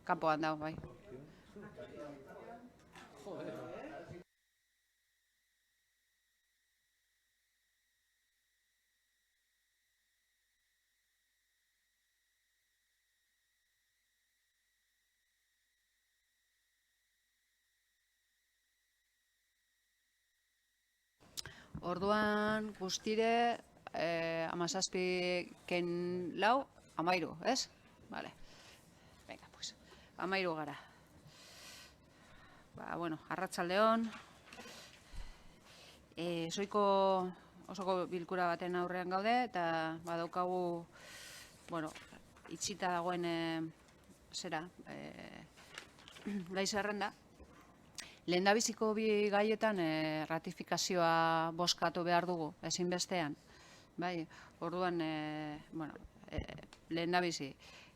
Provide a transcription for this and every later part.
kanpoan dago, bai. Orduan guztire 17 ken lau, 13, ez? Vale. Venga, pues, 13 gara. Bueno, arratsaldeon. Osoko bilkura baten aurrean gaude, eta badaukagu, bueno, itxita dagoen gai zerrenda. Lehendabiziko bi gaietan ratifikazioa bozkatu behar dugu, ezinbestean. Bai, orduan, lehendabizi,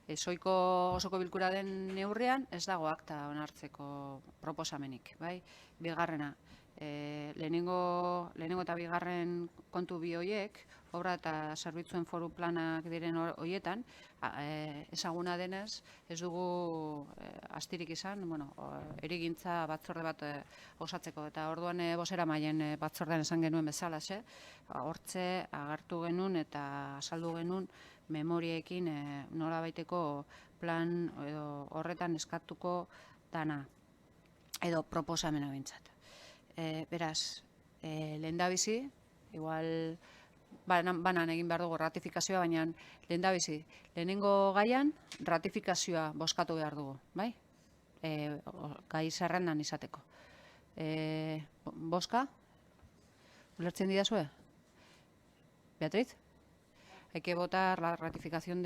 osoko bilkura den neurrian ez dago akta onartzeko proposamenik, bai? Bigarrena, lehenengo eta bigarren kontu bi horiek, obra eta zerbitzuen foru planak diren horietan, ezaguna denez, ez dugu astirik izan, erigintza batzorde bat osatzeko, eta orduan bozeramaileen batzordean esan genuen bezalaxe, hortze agertu genuen eta azaldu genuen memoriekin nolabaiteko plan horretan eskatuko dana, edo proposamena bintzat. Beraz, lehendabizi, igual banan egin behar dugu ratifikazioa, baina lehendabizi, lehenengo gaian ratifikazioa bozkatu behar dugu, bai? Gai zerrendan izateko. Bozka? Ulertzen didazue? Beatriz? Hay que votar la ratificación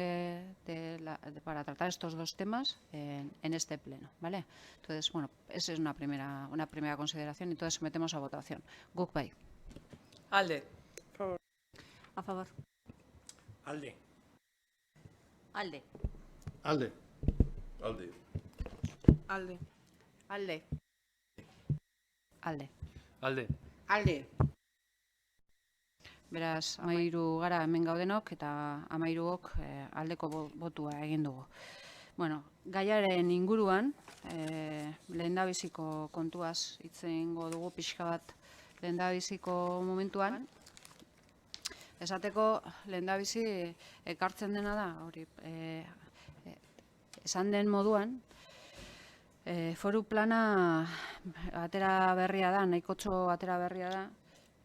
para tratar estos dos temas en este pleno, ¿vale? Entonces, bueno, esa es una primera consideración y entonces sometemos a votación. Guk bai. Alde. A favor. Alde. Alde. Alde. Alde. Alde. Alde. Alde. Alde. Alde. Beraz, 13 gara hemen gaudenok eta 13ok aldeko botua egin dugu. Bueno, gaiaren inguruan, lehendabiziko kontuaz hitz egingo dugu pixka bat lehendabiziko momentuan. Esateko lehendabizi ekartzen dena da, hori, esan den moduan, foru plana atera berria da, nahikotxo atera berria da,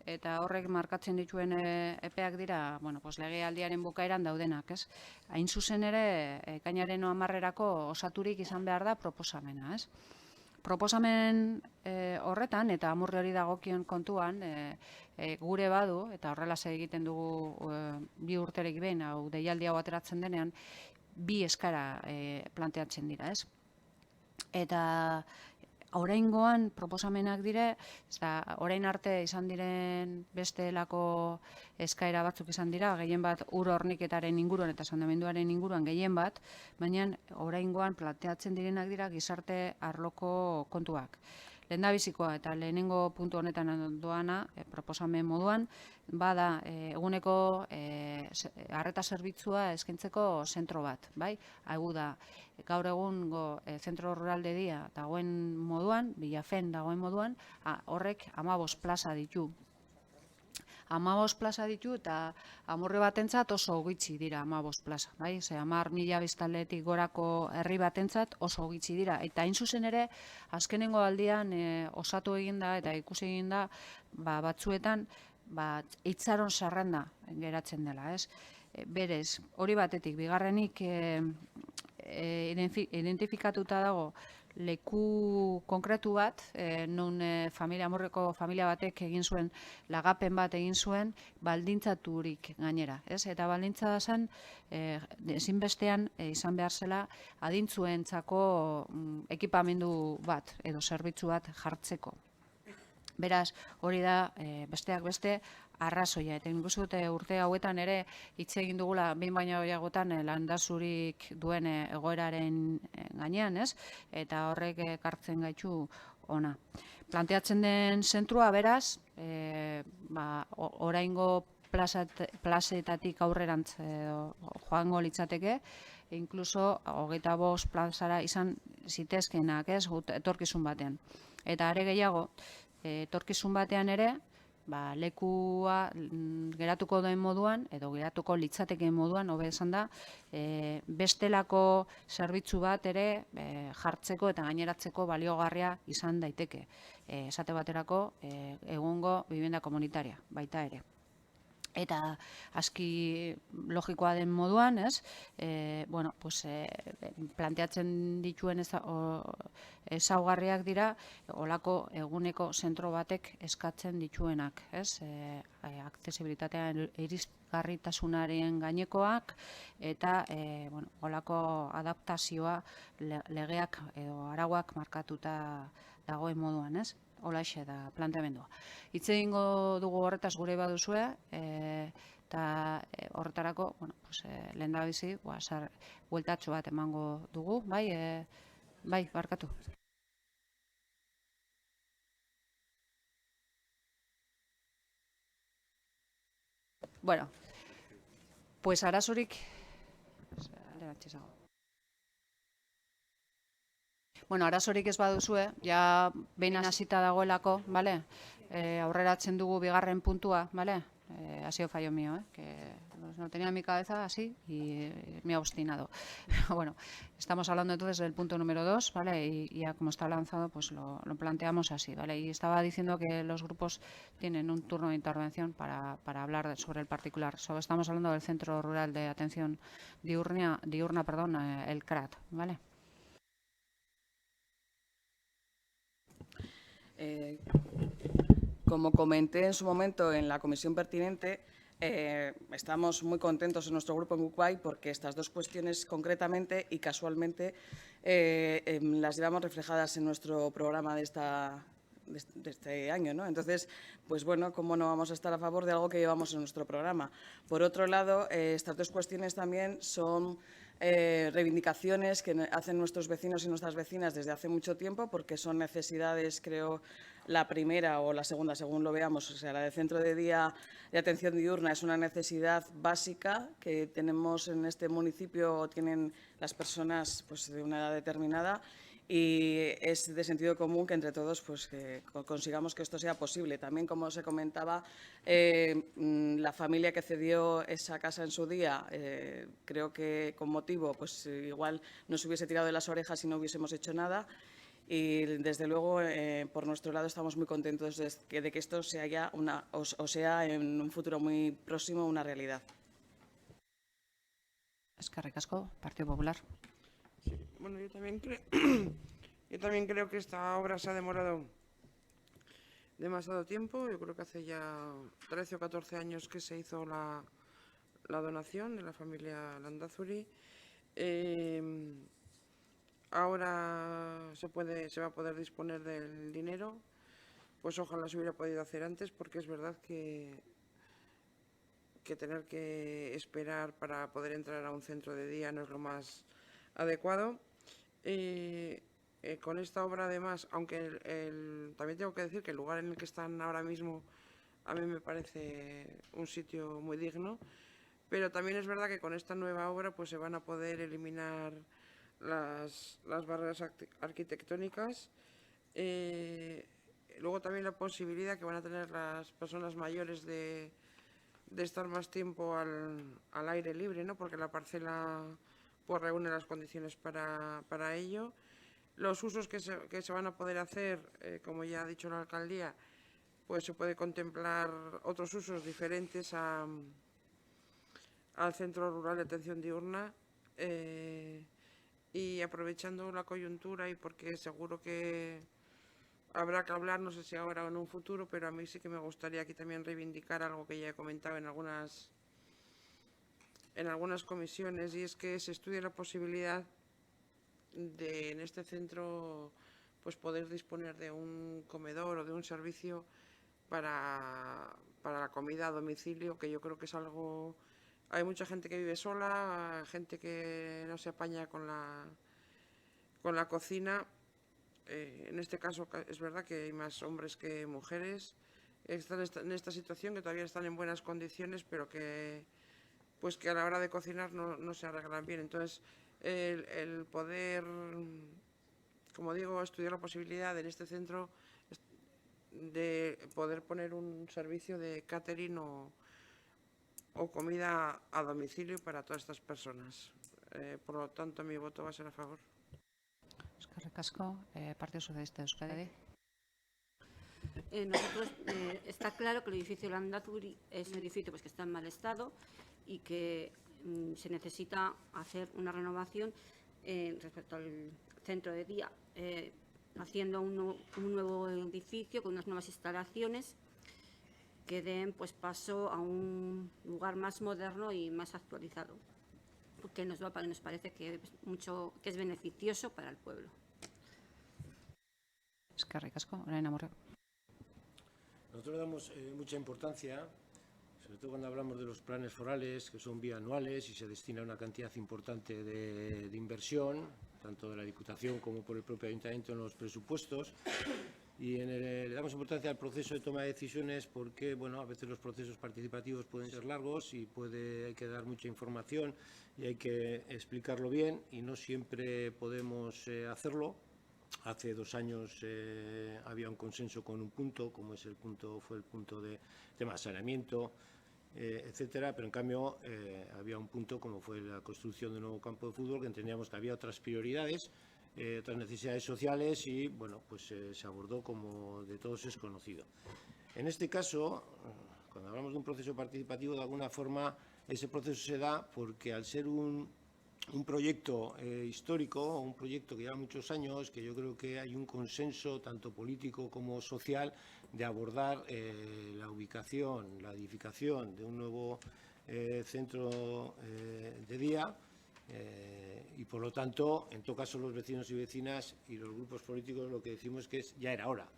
eta horrek markatzen dituen epeak dira, legealdiaren bukaeran daudenak, ez? Hain zuzen ere, ekainaren 10-erako osaturik izan behar da proposamena, ez? Proposamen horretan, eta amurri hori dagokion kontuan, gure badu, eta horrelaz egiten dugu bi urterek behin, hau deialdi hau ateratzen denean, bi eskara planteatzen dira, ez? Eta oraingoan proposamenak dire, orain arte izan diren bestelako eskaera batzuk izan dira, gehien bat ur horniketaren inguruan eta sandamenduaren inguruan gehien bat, baina oraingoan planteatzen direnak dira gizarte arloko kontuak. Lehendabizikoa eta lehenengo puntu honetan doana, proposamen moduan, bada eguneko arreta zerbitzua eskaintzeko zentro bat, bai? Hau da, gaur egungo zentro rural de dia dagoen moduan, Bilafen dagoen moduan, horrek 15 plaza ditu. 15 plaza ditu eta amurri batentzat oso gutxi dira 15 plaza, bai? 10.000 biztanletik gorako herri batentzat oso gutxi dira. Eta hain zuzen ere, azkenengo aldian osatu eginda eta ikusi eginda batzuetan itxaron zerrenda geratzen dela, ez? Berez, hori batetik, bigarrenik identifikatuta dago leku konkretu bat, non amurreko familia batek egin zuen, lagapen bat egin zuen, baldintzaturik gainera, ez? Eta baldintza zen, ezinbestean izan behar zela adintzuentzako ekipamendu bat, edo zerbitzu bat jartzeko. Beraz, hori da, besteak beste, arrazoia. Eta nik uste urte hauetan ere hitz egin dugula behin baino gehiagotan landasurik duen egoeraren gainean, ez? Eta horrek ekartzen gaitu ona. Planteatzen den zentrua, beraz, oraingo plazetatik aurrerantz joango litzateke, inkluso 25 plazara izan zitezkeenak, ez, etorkizun batean. Eta are gehiago, etorkizun batean ere, lekua geratuko den moduan, edo geratuko litzatekeen moduan, hobe esan da, bestelako zerbitzu bat ere jartzeko eta gaineratzeko baliogarria izan daiteke. Esate baterako, egungo bibenda komunitaria, baita ere. Eta aski logikoa den moduan, ez, planteatzen dituen ezaugarriak dira, olako eguneko zentro batek eskatzen dituenak, ez, aksesibilitatea irisgarritasunaren gainekoak, eta olako adaptazioa legeak edo arauak markatuta dagoen moduan, ez. Holaxe da planteamendua. Hitz egingo dugu horretaz gure baduzue, eta horretarako, lehendabizi, bueltatxo bat emango dugu, bai, barkatu. Bueno, pues arazorik, arazorik ez baduzue, ja behin hasita dagoelako, bale? Aurreratzen dugu bigarren puntua, bale? Ha sido fallo mío, que no tenía en mi cabeza así y me ha obstinado. Bueno, estamos hablando entonces del punto número 2, ¿vale? Y ya como está lanzado, pues lo planteamos así, ¿vale? Y estaba diciendo que los grupos tienen un turno de intervención para hablar sobre el particular. Estamos hablando del Centro Rural de Atención Diurna, el CRAT, ¿vale? Como comenté en su momento en la comisión pertinente, estamos muy contentos en nuestro grupo en Uruguay porque estas dos cuestiones concretamente y casualmente las llevamos reflejadas en nuestro programa de este año, ¿no? Entonces, pues bueno, ¿cómo no vamos a estar a favor de algo que llevamos en nuestro programa? Por otro lado, estas dos cuestiones también son reivindicaciones que hacen nuestros vecinos y nuestras vecinas desde hace mucho tiempo, porque son necesidades, creo, la primera o la segunda, según lo veamos, o sea, la del centro de día de atención diurna es una necesidad básica que tenemos en este municipio o tienen las personas pues, de una edad determinada, y es de sentido común que entre todos pues, que consigamos que esto sea posible. También, como se comentaba, la familia que cedió esa casa en su día, creo que con motivo, pues igual no se hubiese tirado de las orejas si no hubiésemos hecho nada. Y, desde luego, por nuestro lado estamos muy contentos de que esto sea ya sea en un futuro muy próximo una realidad. Eskerrik asko, Partido Popular. Sí, bueno, yo también creo que esta obra se ha demorado demasiado tiempo. Yo creo que hace ya 13 o 14 años que se hizo la donación de la familia Landázuri. Ahora se va a poder disponer del dinero. Pues ojalá se hubiera podido hacer antes, porque es verdad que tener que esperar para poder entrar a un centro de día no es lo más adecuado. Con esta obra, además, aunque también tengo que decir que el lugar en el que están ahora mismo a mí me parece un sitio muy digno, pero también es verdad que con esta nueva obra pues se van a poder eliminar las barreras arquitectónicas. Luego también la posibilidad que van a tener las personas mayores de estar más tiempo al aire libre, ¿no? Porque la parcela pues reúne las condiciones para ello. Los usos que se van a poder hacer, como ya ha dicho la alcaldía, pues se puede contemplar otros usos diferentes al Centro Rural de Atención Diurna, y aprovechando la coyuntura, y porque seguro que habrá que hablar, no sé si ahora o en un futuro, pero a mí sí que me gustaría aquí también reivindicar algo que ya he comentado en algunas comisiones, y es que se estudie la posibilidad de en este centro pues poder disponer de un comedor o de un servicio para la comida a domicilio, que yo creo que es algo... Hay mucha gente que vive sola, gente que no se apaña con la cocina. En este caso es verdad que hay más hombres que mujeres. Están en esta situación, que todavía están en buenas condiciones, pero que a la hora de cocinar no se arreglan bien. Entonces, el poder, como digo, estudiar la posibilidad en este centro de poder poner un servicio de catering o comida a domicilio para todas estas personas. Por lo tanto, mi voto va a ser a favor. Eskerrik asko, Partido Socialista de Euskadi. Nosotros, está claro que el edificio Landazuri es un edificio pues, que está en mal estado y que se necesita hacer una renovación respecto al centro de día, haciendo un nuevo edificio con unas nuevas instalaciones que den pues, paso a un lugar más moderno y más actualizado, que nos parece que es beneficioso para el pueblo. Eskerrik asko, orain Amorrek. Nosotros damos mucha importancia, sobre todo cuando hablamos de los planes forales, que son bianuales y se destina una cantidad importante de inversión, tanto de la Diputación como por el propio Ayuntamiento en los presupuestos. Y le damos importancia al proceso de toma de decisiones porque, bueno, a veces los procesos participativos pueden ser largos y hay que dar mucha información y hay que explicarlo bien y no siempre podemos hacerlo. Hace 2 años había un consenso con un punto, como fue el punto de tema de saneamiento, etcétera, pero en cambio había un punto como fue la construcción de un nuevo campo de fútbol que entendíamos que había otras prioridades, otras necesidades sociales y bueno, pues se abordó como de todos es conocido. En este caso, cuando hablamos de un proceso participativo, de alguna forma ese proceso se da porque al ser un proyecto histórico, un proyecto que lleva muchos años, que yo creo que hay un consenso tanto político como social de abordar la ubicación, la edificación de un nuevo centro de día y por lo tanto, en todo caso los vecinos y vecinas y los grupos políticos lo que decimos que ya era hora.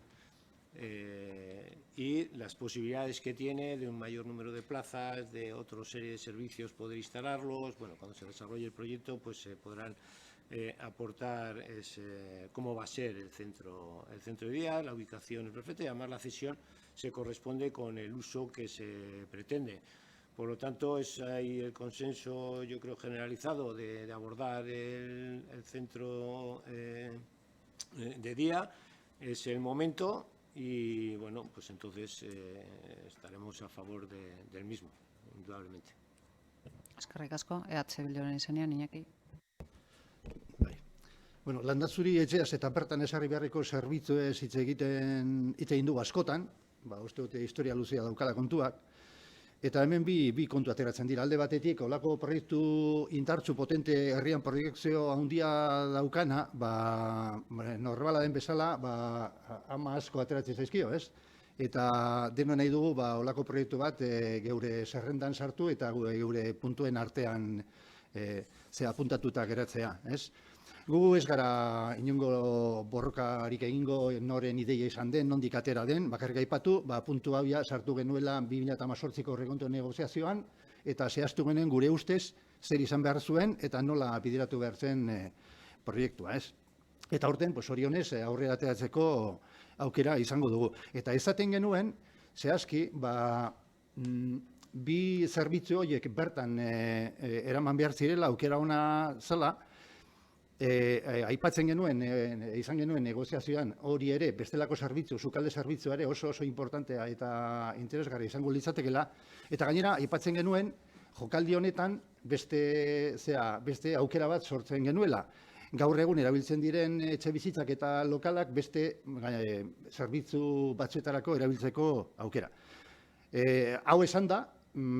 Y las posibilidades que tiene de un mayor número de plazas, de otra serie de servicios poder instalarlos. Bueno, cuando se desarrolle el proyecto pues se podrán aportar cómo va a ser el centro de día, la ubicación es perfecta y además la cesión se corresponde con el uso que se pretende. Por lo tanto, es ahí el consenso, yo creo, generalizado de abordar el centro de día. Es el momento. Y bueno, pues entonces estaremos a favor del mismo, indudablemente. Eskerrik asko, EH Bilduren izenean, Iñaki. Bai. Bueno, Landazuri etxeaz eta bertan esarri beharreko zerbitzuez hitz egin du askotan, uste dute historia luzea daukala kontuak, eta hemen bi kontu ateratzen dira. Alde batetik, olako proiektu indartsu potente herrian proiektzio handia daukana, normala den bezala, ama asko ateratzen zaizkio, ez? Eta deno nahi dugu, olako proiektu bat geure zerrendan sartu eta geure puntuen artean apuntatuta geratzea, ez? Gu ez gara inongo borrokarik egingo noren ideia izan den, nondik atera den, bakarrik aipatu, puntu hau sartu genuela 2018ko aurrekontu negoziazioan, eta zehaztu genen gure ustez zer izan behar zuen eta nola bideratu behar zen proiektua, ez? Eta aurten, zorionez, aurrera ateratzeko aukera izango dugu. Eta esaten genuen, zehazki, bi zerbitzu horiek bertan eraman behar zirela, aukera ona zela, aipatzen genuen, izan genuen negoziazioan hori ere, bestelako zerbitzu, sukalde zerbitzua ere oso importantea eta interesgarria izango litzatekela, eta gainera aipatzen genuen jokaldi honetan beste aukera bat sortzen genuela. Gaur egun erabiltzen diren etxe bizitzak eta lokalak beste zerbitzu batzuetarako erabiltzeko aukera. Hau esan da,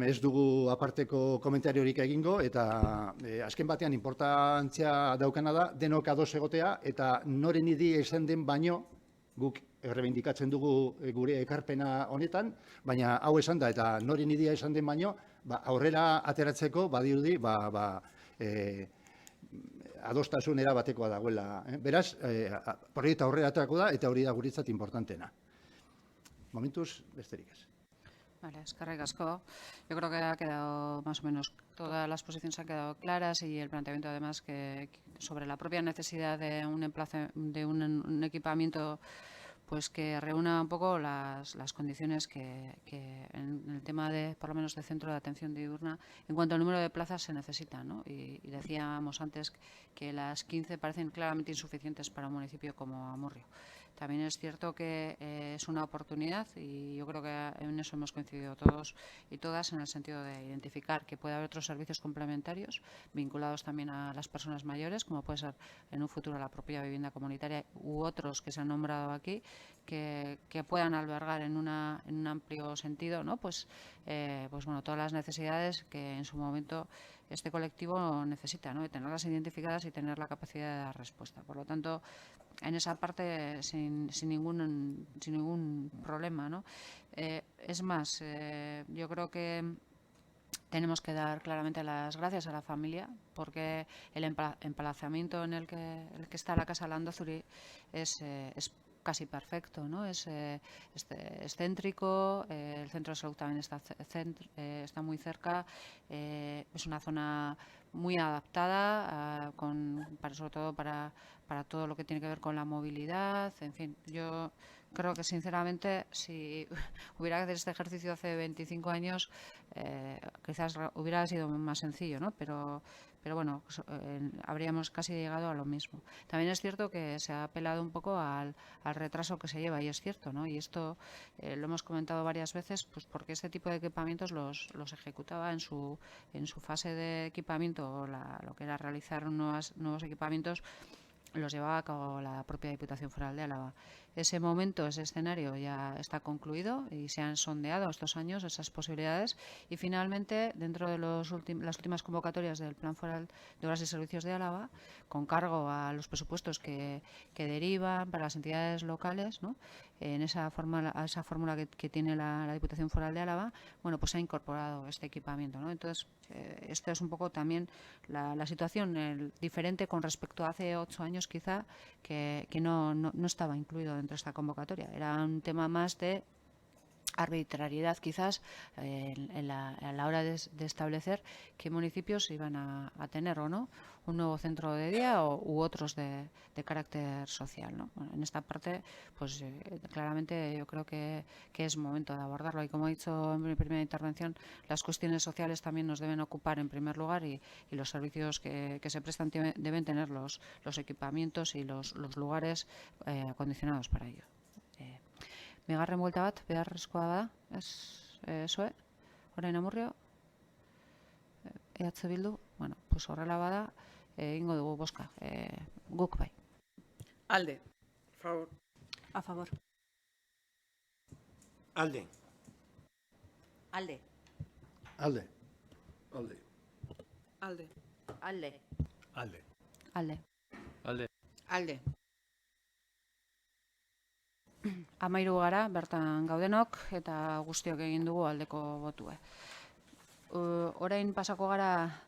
ez dugu aparteko komentariorik egingo eta azken batean importantzia daukana da denok ados egotea eta noren idea izan den baino guk errebindikatzen dugu gure ekarpena honetan, baina hau esan da eta noren idea izan den baino aurrera ateratzeko badirudi adostasun erabatekoa dagoela. Beraz, proiektu aurrera aterako da eta hori da guretzat importantena. Momentuz, besterik ez. Vale, eskerrik asko. Yo creo que ha quedado más o menos, todas las posiciones han quedado claras y el planteamiento además que sobre la propia necesidad de un equipamiento pues que reúna un poco las condiciones que en el tema de, por lo menos, de centro de atención diurna, en cuanto al número de plazas se necesitan, ¿no? Y decíamos antes que las 15 parecen claramente insuficientes para un municipio como Amurrio. También es cierto que es una oportunidad, y yo creo que en eso hemos coincidido todos y todas, en el sentido de identificar que puede haber otros servicios complementarios vinculados también a las personas mayores, como puede ser en un futuro la propia vivienda comunitaria u otros que se han nombrado aquí, que puedan albergar en un amplio sentido, ¿no? Pues bueno, todas las necesidades que en su momento este colectivo necesita, ¿no? Y tenerlas identificadas y tener la capacidad de dar respuesta. Por lo tanto, en esa parte sin ningún problema, ¿no? Es más, yo creo que tenemos que dar claramente las gracias a la familia, porque el emplazamiento en el que está la Casa Landazuri es casi perfecto, ¿no? Es céntrico, el centro de salud también está muy cerca, es una zona muy adaptada, sobre todo para todo lo que tiene que ver con la movilidad. En fin, yo creo que sinceramente si hubiera que hacer este ejercicio hace 25 años, quizás hubiera sido más sencillo, ¿no? Pero bueno, habríamos casi llegado a lo mismo. También es cierto que se ha apelado un poco al retraso que se lleva, y es cierto, ¿no? Y esto lo hemos comentado varias veces, pues porque este tipo de equipamientos los ejecutaba en su fase de equipamiento, lo que era realizar nuevos equipamientos, los llevaba a cabo la propia Diputación Foral de Álava. Ese momento, ese escenario ya está concluido y se han sondeado estos años esas posibilidades, y finalmente, dentro de las últimas convocatorias del Plan Foral de Obras y Servicios de Álava, con cargo a los presupuestos que derivan para las entidades locales, ¿no? En esa fórmula que tiene la Diputación Foral de Álava, bueno, pues se ha incorporado este equipamiento, ¿no? Entonces, esto es un poco también la situación diferente con respecto a hace 8 años quizá, que no estaba incluido dentro de esta convocatoria. Era un tema más de arbitrariedad quizás a la hora de establecer qué municipios iban a tener o no un nuevo centro de día u otros de carácter social, ¿no? Bueno, en esta parte, pues claramente yo creo que es momento de abordarlo, y como he dicho en mi primera intervención, las cuestiones sociales también nos deben ocupar en primer lugar, y los servicios que se prestan deben tener los equipamientos y los lugares acondicionados para ello. Bigarren buelta bat, beharrezkoa bada, zoe, orain Amurrio, EH Bildu, bueno, pues horrela bada, egingo dugu bozka, guk bai. Alde. Favor. A favor. Alde. Alde. Alde. Alde. Alde. Alde. Alde. Alde. Alde. Alde. 13 gara, bertan gaudenok, eta guztiok egin dugu aldeko botue. Orain pasako gara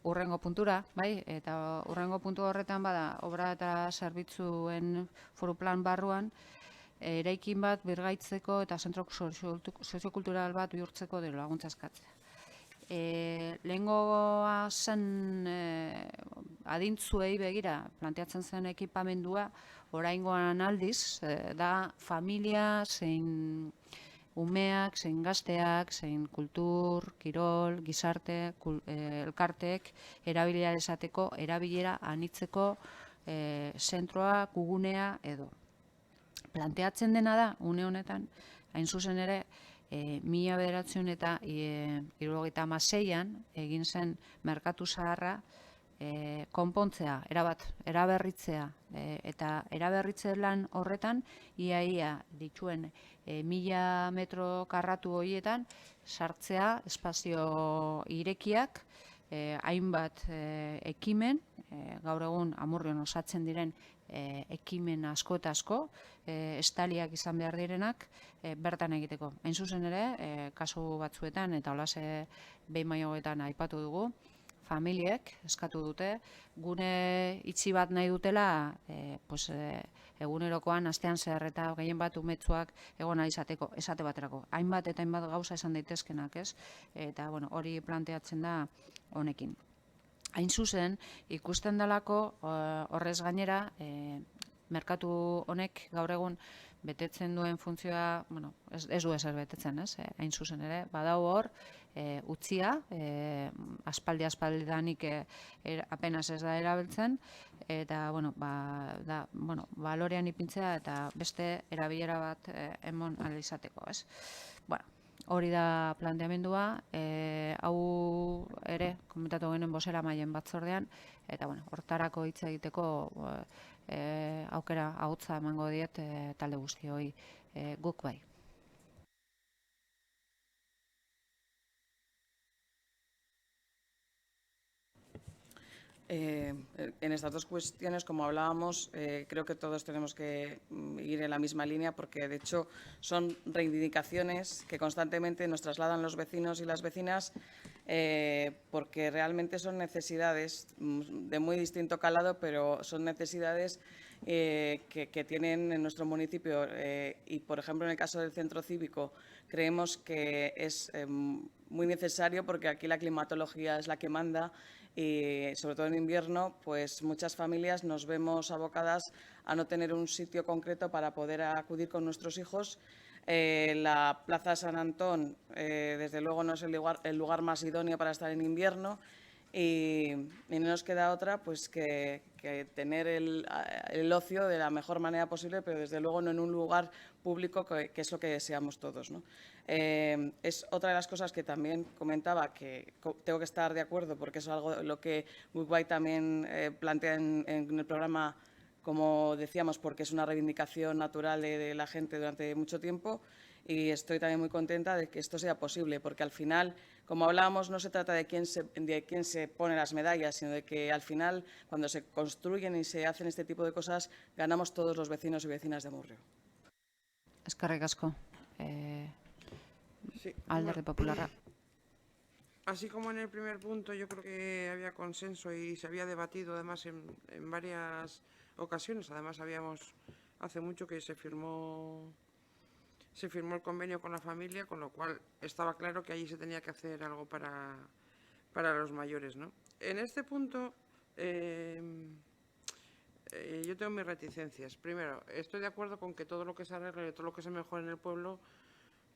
urrengo puntura, bai? Eta urrengo puntu horretan bada, obra eta zerbitzuen foru plan barruan, eraikin bat birgaitzeko eta zentro soziokultural bat bihurtzeko diru laguntza eskatzea. Lehengoa zen adintzuei begira planteatzen zen ekipamendua, oraingoan aldiz, da familia, zein umeak, zein gazteak, zein kultur, kirol, gizarte, elkartek erabilia desateko, erabilera anitzeko zentroa, kugunea edo. Planteatzen dena da, une honetan, hain zuzen ere, 1976an egin zen merkatu zaharra konpontzea, eraberritzea, eta eraberritze lan horretan iaia dituen 1000 metro karratu horietan sartzea espazio irekiak, hainbat ekimen, gaur egun Amurrion osatzen diren ekimen asko eta asko, estaliak izan behar direnak, bertan egiteko. Hain zuzen ere, kasu batzuetan, eta holase behin bainoetan aipatu dugu, familiek eskatu dute, gune itxi bat nahi dutela, egunerokoan, astean zehar eta gehien bat umetsuak egon ahal izateko, esate baterako. Hainbat eta hainbat gauza esan daitezkenak, ez? Eta, bueno, hori planteatzen da honekin. Hain zuzen, ikusten dalako horrez gainera, merkatu honek gaur egun betetzen duen funtzioa, bueno, ez du ezer betetzen, ez? Hain zuzen ere, badau hor, utzia, aspaldidanik apenas ez da erabiltzen, eta, bueno, balorean ipintzea eta beste erabilera bat emon ahal izateko, ez? Bueno, hori da planteamendua, hau ere, komentatu genuen bozeramaileen batzordean, eta, bueno, hortarako hitz egiteko aukera ahotsa emango diet talde guztioi guk bai. En estas dos cuestiones, como hablábamos, creo que todos tenemos que ir en la misma línea porque, de hecho, son reivindicaciones que constantemente nos trasladan los vecinos y las vecinas porque realmente son necesidades de muy distinto calado, pero son necesidades que tienen en nuestro municipio. Y, por ejemplo, en el caso del centro cívico, creemos que es muy necesario porque aquí la climatología es la que manda. Y sobre todo en invierno, pues muchas familias nos vemos abocadas a no tener un sitio concreto para poder acudir con nuestros hijos. La Plaza San Antón, desde luego, no es el lugar más idóneo para estar en invierno y no nos queda otra pues que tener el ocio de la mejor manera posible, pero desde luego no en un lugar público, que es lo que deseamos todos, ¿no? Es otra de las cosas que también comentaba, que tengo que estar de acuerdo, porque es algo lo que Gugwai también plantea en el programa, como decíamos, porque es una reivindicación natural de la gente durante mucho tiempo, y estoy también muy contenta de que esto sea posible, porque al final, como hablábamos, no se trata de quién se pone las medallas, sino de que al final, cuando se construyen y se hacen este tipo de cosas, ganamos todos los vecinos y vecinas de Amurrio. Eskerrik asko. Sí, Alderdi Popularra. Así como en el primer punto yo creo que había consenso y se había debatido además en varias ocasiones. Además hace mucho que se firmó el convenio con la familia, con lo cual estaba claro que allí se tenía que hacer algo para los mayores, ¿no? En este punto yo tengo mis reticencias. Primero, estoy de acuerdo con que todo lo que se arregle, todo lo que se mejore en el pueblo,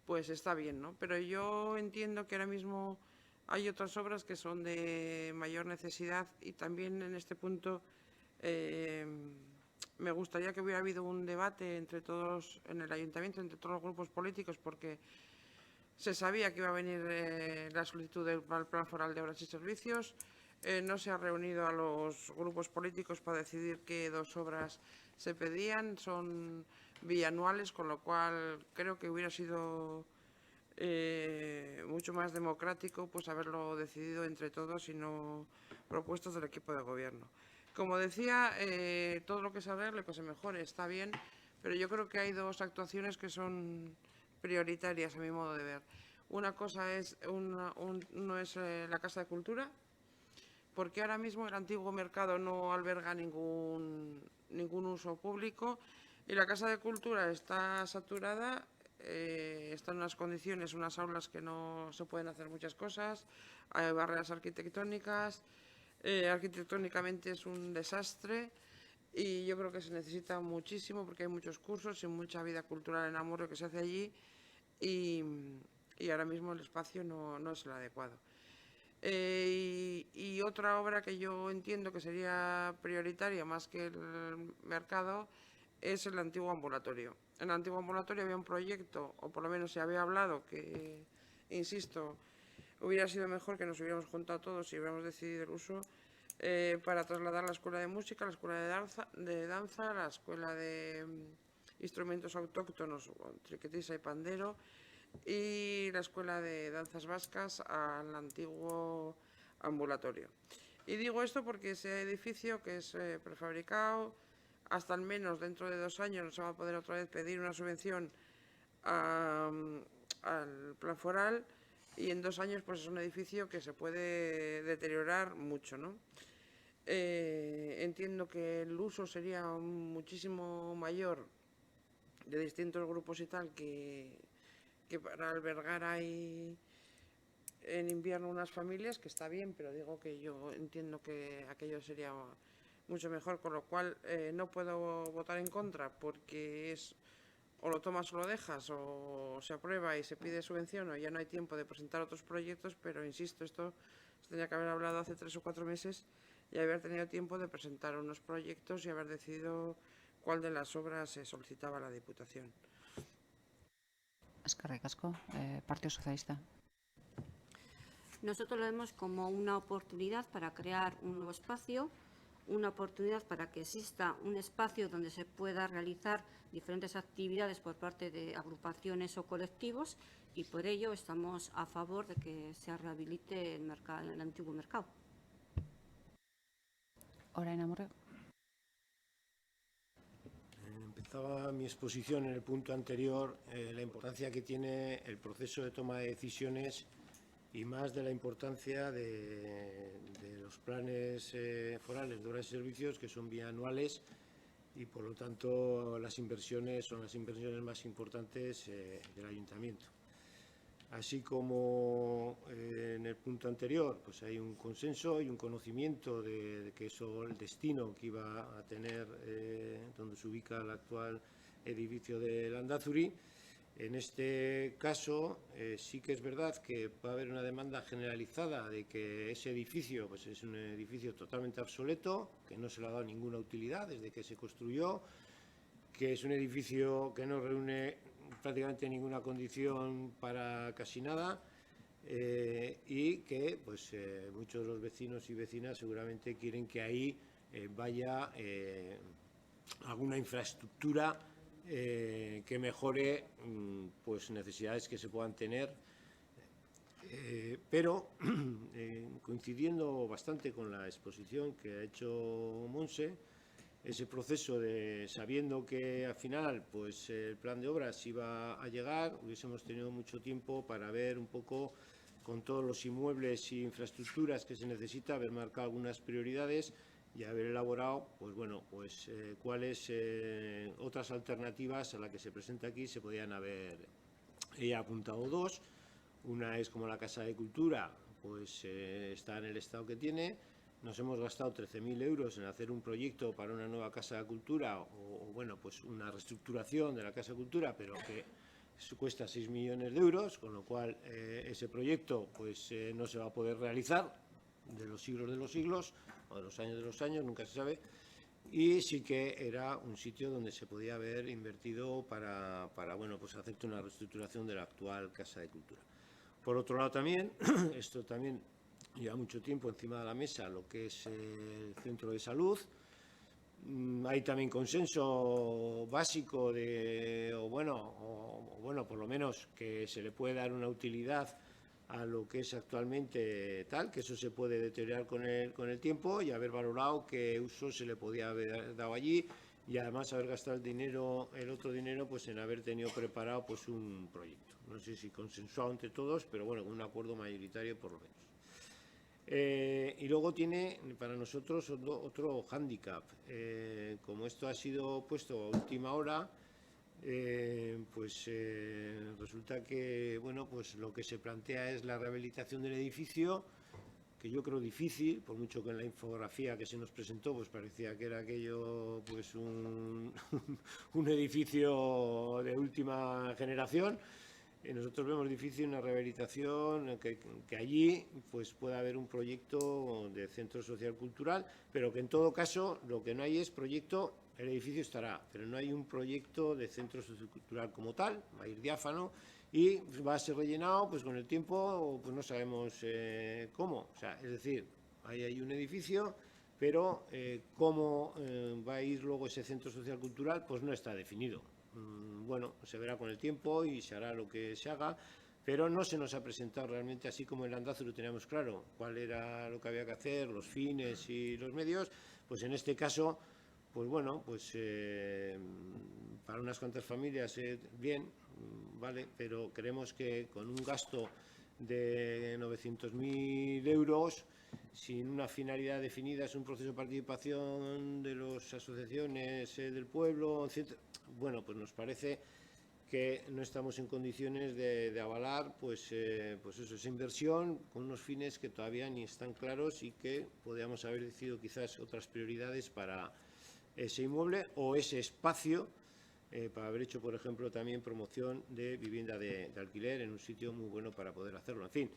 pues está bien, ¿no? Pero yo entiendo que ahora mismo hay otras obras que son de mayor necesidad y también en este punto me gustaría que hubiera habido un debate entre todos, en el ayuntamiento, entre todos los grupos políticos, porque se sabía que iba a venir la solicitud del Plan Foral de Obras y Servicios. No se ha reunido a los grupos políticos para decidir qué dos obras se pedían. Son bianuales, con lo cual creo que hubiera sido mucho más democrático pues haberlo decidido entre todos y no propuestos del equipo de gobierno. Como decía, todo lo que se arregle, que se mejore, está bien, pero yo creo que hay dos actuaciones que son prioritarias a mi modo de ver. Una cosa es, uno es la Casa de Cultura, porque ahora mismo el antiguo mercado no alberga ningún uso público y la Casa de Cultura está saturada, está en unas condiciones, unas aulas que no se pueden hacer muchas cosas, hay barreras arquitectónicas, arquitectónicamente es un desastre y yo creo que se necesita muchísimo porque hay muchos cursos y mucha vida cultural en Amurrio que se hace allí y ahora mismo el espacio no es el adecuado. Y otra obra que yo entiendo que sería prioritaria más que el mercado es el antiguo ambulatorio. En el antiguo ambulatorio había un proyecto, o por lo menos se había hablado, que, insisto, hubiera sido mejor que nos hubiéramos juntado todos y hubiéramos decidido el uso para trasladar la escuela de música, la escuela de danza, la escuela de instrumentos autóctonos, triquetisa y pandero, y la escuela de danzas vascas al antiguo ambulatorio. Y digo esto porque ese edificio, que es prefabricado, hasta al menos dentro de 2 años no se va a poder otra vez pedir una subvención al Plan Foral y en 2 años pues es un edificio que se puede deteriorar mucho, ¿no? Entiendo que el uso sería muchísimo mayor de distintos grupos y tal que para albergar ahí en invierno unas familias, que está bien, pero digo que yo entiendo que aquello sería mucho mejor, con lo cual no puedo votar en contra porque es o lo tomas o lo dejas, o se aprueba y se pide subvención o ya no hay tiempo de presentar otros proyectos, pero insisto, esto se tenía que haber hablado hace 3 o 4 meses y haber tenido tiempo de presentar unos proyectos y haber decidido cuál de las obras se solicitaba a la Diputación. Eskerrik asko, Partido Socialista. Nosotros lo vemos como una oportunidad para crear un nuevo espacio, una oportunidad para que exista un espacio donde se pueda realizar diferentes actividades por parte de agrupaciones o colectivos y por ello estamos a favor de que se rehabilite el antiguo mercado. Orain Amorrego. Empezaba mi exposición en el punto anterior, la importancia que tiene el proceso de toma de decisiones y más de la importancia de los planes forales de obras y servicios, que son bianuales y por lo tanto las inversiones son las inversiones más importantes del ayuntamiento. Así como en el punto anterior, pues hay un consenso y un conocimiento de que eso, el destino que iba a tener donde se ubica el actual edificio de Landazuri. En este caso sí que es verdad que va a haber una demanda generalizada de que ese edificio pues es un edificio totalmente obsoleto, que no se le ha dado ninguna utilidad desde que se construyó, que es un edificio que no reúne prácticamente ninguna condición para casi nada y que pues muchos de los vecinos y vecinas seguramente quieren que ahí vaya alguna infraestructura que mejore pues necesidades que se puedan tener, pero coincidiendo bastante con la exposición que ha hecho Monse, ese proceso de sabiendo que al final pues el plan de obras iba a llegar, hubiésemos tenido mucho tiempo para ver un poco con todos los inmuebles e infraestructuras que se necesita, haber marcado algunas prioridades y haber elaborado pues bueno pues cuáles otras alternativas a la que se presenta aquí se podían haber apuntado dos. Una es como la Casa de Cultura, pues está en el estado que tiene. Nos hemos gastado 13.000 euros en hacer un proyecto para una nueva Casa de Cultura o bueno, pues una reestructuración de la Casa de Cultura, pero que cuesta 6 millones de euros, con lo cual ese proyecto pues no se va a poder realizar de los siglos o de los años, nunca se sabe. Y sí que era un sitio donde se podía haber invertido para bueno, pues hacer una reestructuración de la actual Casa de Cultura. Por otro lado también, esto también lleva mucho tiempo encima de la mesa, lo que es el centro de salud. Hay también consenso básico o bueno, por lo menos que se le puede dar una utilidad a lo que es actualmente tal, que eso se puede deteriorar con el tiempo y haber valorado qué uso se le podía haber dado allí y además haber gastado el otro dinero pues en haber tenido preparado pues un proyecto. No sé si consensuado entre todos, pero bueno, con un acuerdo mayoritario por lo menos. Y luego tiene para nosotros otro hándicap. Como esto ha sido puesto a última hora, pues resulta que bueno, pues lo que se plantea es la rehabilitación del edificio, que yo creo difícil, por mucho que en la infografía que se nos presentó pues parecía que era aquello pues un edificio de última generación. Nosotros vemos difícil una rehabilitación, que allí pues pueda haber un proyecto de centro social cultural, pero que en todo caso lo que no hay es proyecto, el edificio estará, pero no hay un proyecto de centro sociocultural como tal, va a ir diáfano y va a ser rellenado pues con el tiempo, pues no sabemos cómo, o sea, es decir, ahí hay un edificio, pero cómo va a ir luego ese centro social cultural pues no está definido. Bueno, se verá con el tiempo y se hará lo que se haga, pero no se nos ha presentado realmente, así como en Landazuri lo teníamos claro, cuál era lo que había que hacer, los fines y los medios, pues en este caso, pues bueno, pues para unas cuantas familias bien, vale, pero creemos que con un gasto de 900.000 euros, sin una finalidad definida, es un proceso de participación de las asociaciones del pueblo, etc. Bueno, pues nos parece que no estamos en condiciones de avalar pues eso, esa inversión con unos fines que todavía ni están claros y que podríamos haber decidido quizás otras prioridades para ese inmueble o ese espacio, para haber hecho, por ejemplo, también promoción de vivienda de alquiler en un sitio muy bueno para poder hacerlo. En fin,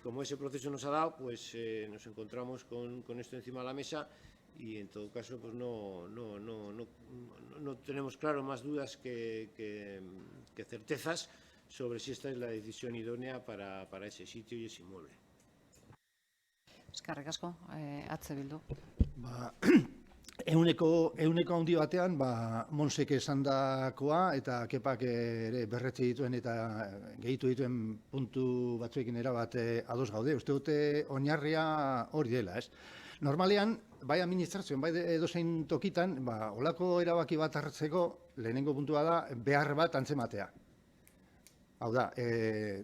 como ese proceso nos ha dado, pues nos encontramos con esto encima de la mesa y, en todo caso, pues no tenemos claro más dudas que certezas sobre si esta es la decisión idónea para ese sitio y ese inmueble. Eskerrik asko, Atze Bildu. Euneko handi batean, Monsek esandakoa eta Kepak ere berretsi dituen eta gehitu dituen puntu batzuekin erabat ados gaude. Uste dute oinarria hori dela, ez? Normalean, bai administrazioan, bai edozein tokitan, olako erabaki bat hartzeko lehenengo puntua da behar bat antzematea. Hau da,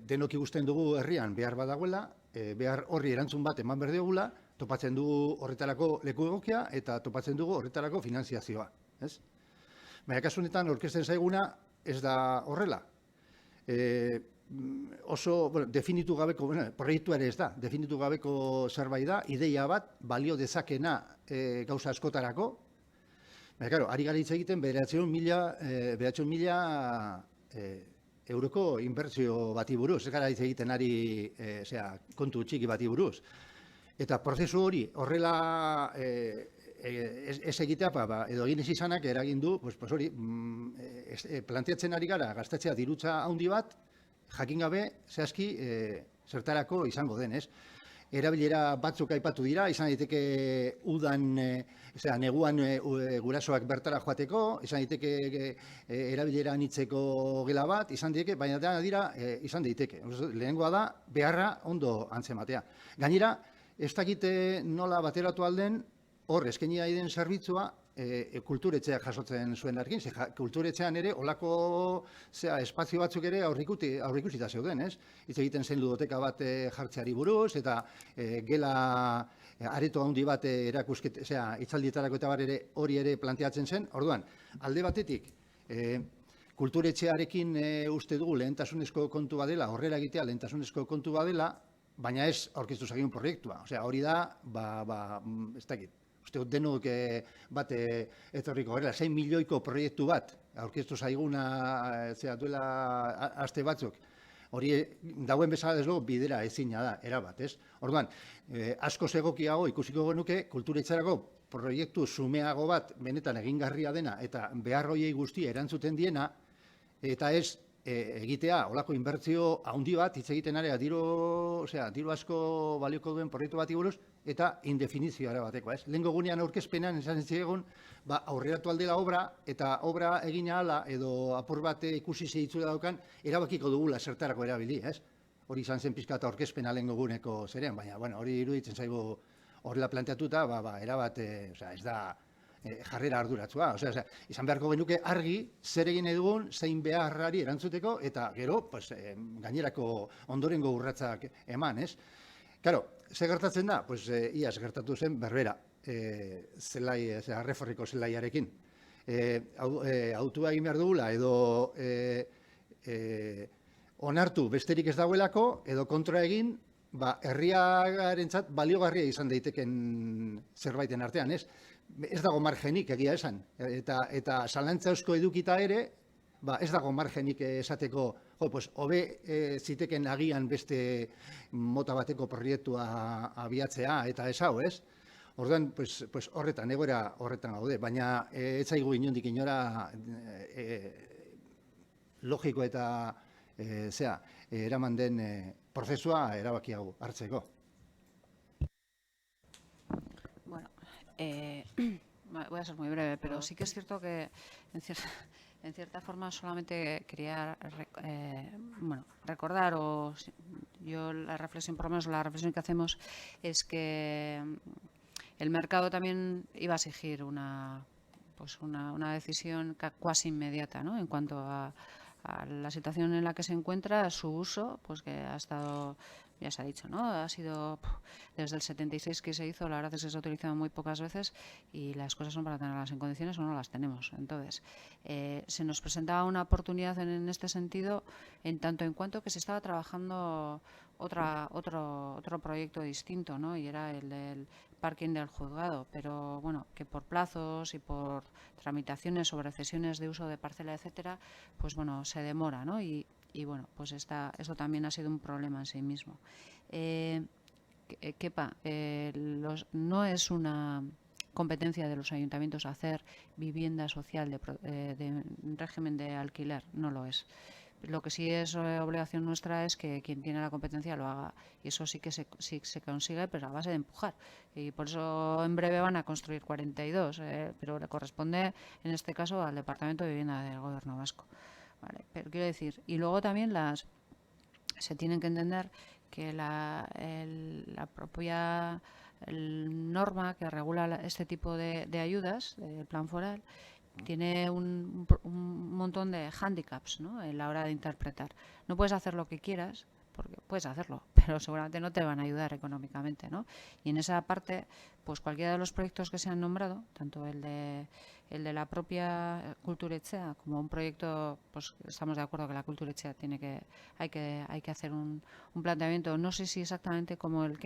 denok ikusten dugu herrian behar bat dagoela, behar horri erantzun bat eman behar diogula, topatzen dugu horretarako leku egokia eta topatzen dugu horretarako finanziazioa, ez? Baina kasu honetan aurkezten zaiguna ez da horrela. Oso, definitu gabeko, proiektua ere ez da, definitu gabeko zerbait da, ideia bat, balio dezakena gauza askotarako. Baina, karo, ari gara hitz egiten 900.000 euroko inbertsio bati buruz, ez gara hitz egiten ari kontu txiki bati buruz. Eta prozesu hori horrela ez egitea, edo egin ez izanak eragin du, hori, planteatzen ari gara, gastatzea dirutza handi bat, jakin gabe, zehazki, zertarako izango den, ez? Erabilera batzuk aipatu dira, izan daiteke udan, neguan gurasoak bertara joateko, izan daiteke erabilera anitzeko gela bat, izan daiteke, baina dira, izan daiteke. Lehenengoa da, beharra ondo antzematea. Gainera, ez dakite nola bateratu alden, hor eskaini den zerbitzua kulturetxeak jasotzen zuen argin, kulturetxean ere olako espazio batzuk ere aurrikusita zeuden, ez? Hitz egiten zen ludoteka bat jartzeari buruz, eta gela areto handi bat hitzaldietarako eta bar ere hori ere planteatzen zen. Orduan, alde batetik, kulturetxearekin uste dugu lehentasunezko kontu badela, horrela egitea lehentasunezko kontu badela, baina ez aurkeztu zaigun proiektua. Hori da, ez dakit, uste denok bat etorriko garela, 6 milioiko proiektu bat aurkeztu zaiguna duela aste batzuk. Hori dauen bezala deslogo bidera ezina da, erabat, ez? Orduan, askoz egokiago ikusiko genuke kulturetxerako proiektu sumeago bat benetan egingarria dena eta behar hoiei guztia erantzuten diena, eta ez egitea, olako inbertsio handi bat, hitz egiten area, diru asko balioko duen proiektu bati buruz, eta indefinizioa bateko, ez? Lehengo gunean aurkezpenean, esan zigun, aurreratu aldela obra, eta obra egina ala, edo apur bat ikusi zeitzula daukan, erabakiko dugula zertarako erabili, ez? Hori izan zen pizka eta aurkezpena lehengo guneko zerean, baina, hori iruditzen zaigu horrela planteatuta, erabat, ez da, jarrera arduratzua. Izan beharko genuke argi zer egin dugun, zein beharrari erantzuteko, eta gero, gainerako ondorengo urratsak eman, ez? Karo, ze gertatzen da? Iaz gertatu zen berbera, Arreforriko zelaiarekin. Autua egin behar dugula, edo onartu besterik ez dagoelako, edo kontra egin, herriarentzat baliogarria izan daiteken zerbaiten artean, ez? Ez dago margenik egia esan, eta zalantza eusko edukita ere, ez dago margenik esateko, hobe ziteken agian beste mota bateko proiektua abiatzea, eta ez hau, ez? Orduan, horretan, egoera horretan gaude, baina ez zaigu inondik inora logiko eta eraman den prozesua erabaki hau hartzeko. Voy a ser muy breve, pero sí que es cierto que en cierta forma solamente quería recordar, yo la reflexión, por lo menos la reflexión que hacemos es que el mercado también iba a exigir una decisión casi inmediata, ¿no? En cuanto a la situación en la que se encuentra, su uso, que ha estado ya se ha dicho, ¿no? Ha sido desde el 76 que se hizo, la verdad es que se ha utilizado muy pocas veces y las cosas son para tenerlas en condiciones o no las tenemos. Entonces, se nos presentaba una oportunidad en este sentido, en tanto en cuanto que se estaba trabajando otro proyecto distinto, ¿no? Y era el del parking del juzgado, pero bueno, que por plazos y por tramitaciones sobre cesiones de uso de parcela, etcétera, pues bueno, se demora, ¿no? Y bueno, pues eso también ha sido un problema en sí mismo. No es una competencia de los ayuntamientos hacer vivienda social de régimen de alquiler, no lo es. Lo que sí es obligación nuestra es que quien tiene la competencia lo haga. Y eso sí que se consigue, pero a base de empujar. Y por eso en breve van a construir 42, pero le corresponde en este caso al Departamento de Vivienda del Gobierno Vasco. Vale, pero quiero decir, y luego también se tienen que entender que la propia norma que regula este tipo de ayudas, el plan foral, tiene un montón de hándicaps, ¿no? En la hora de interpretar. No puedes hacer lo que quieras, porque puedes hacerlo, pero seguramente no te van a ayudar económicamente, ¿no? Y en esa parte, pues cualquiera de los proyectos que se han nombrado, tanto el de la propia Kulturetxea como un proyecto, pues estamos de acuerdo que la Kulturetxea hay que hacer un planteamiento, no sé si exactamente como el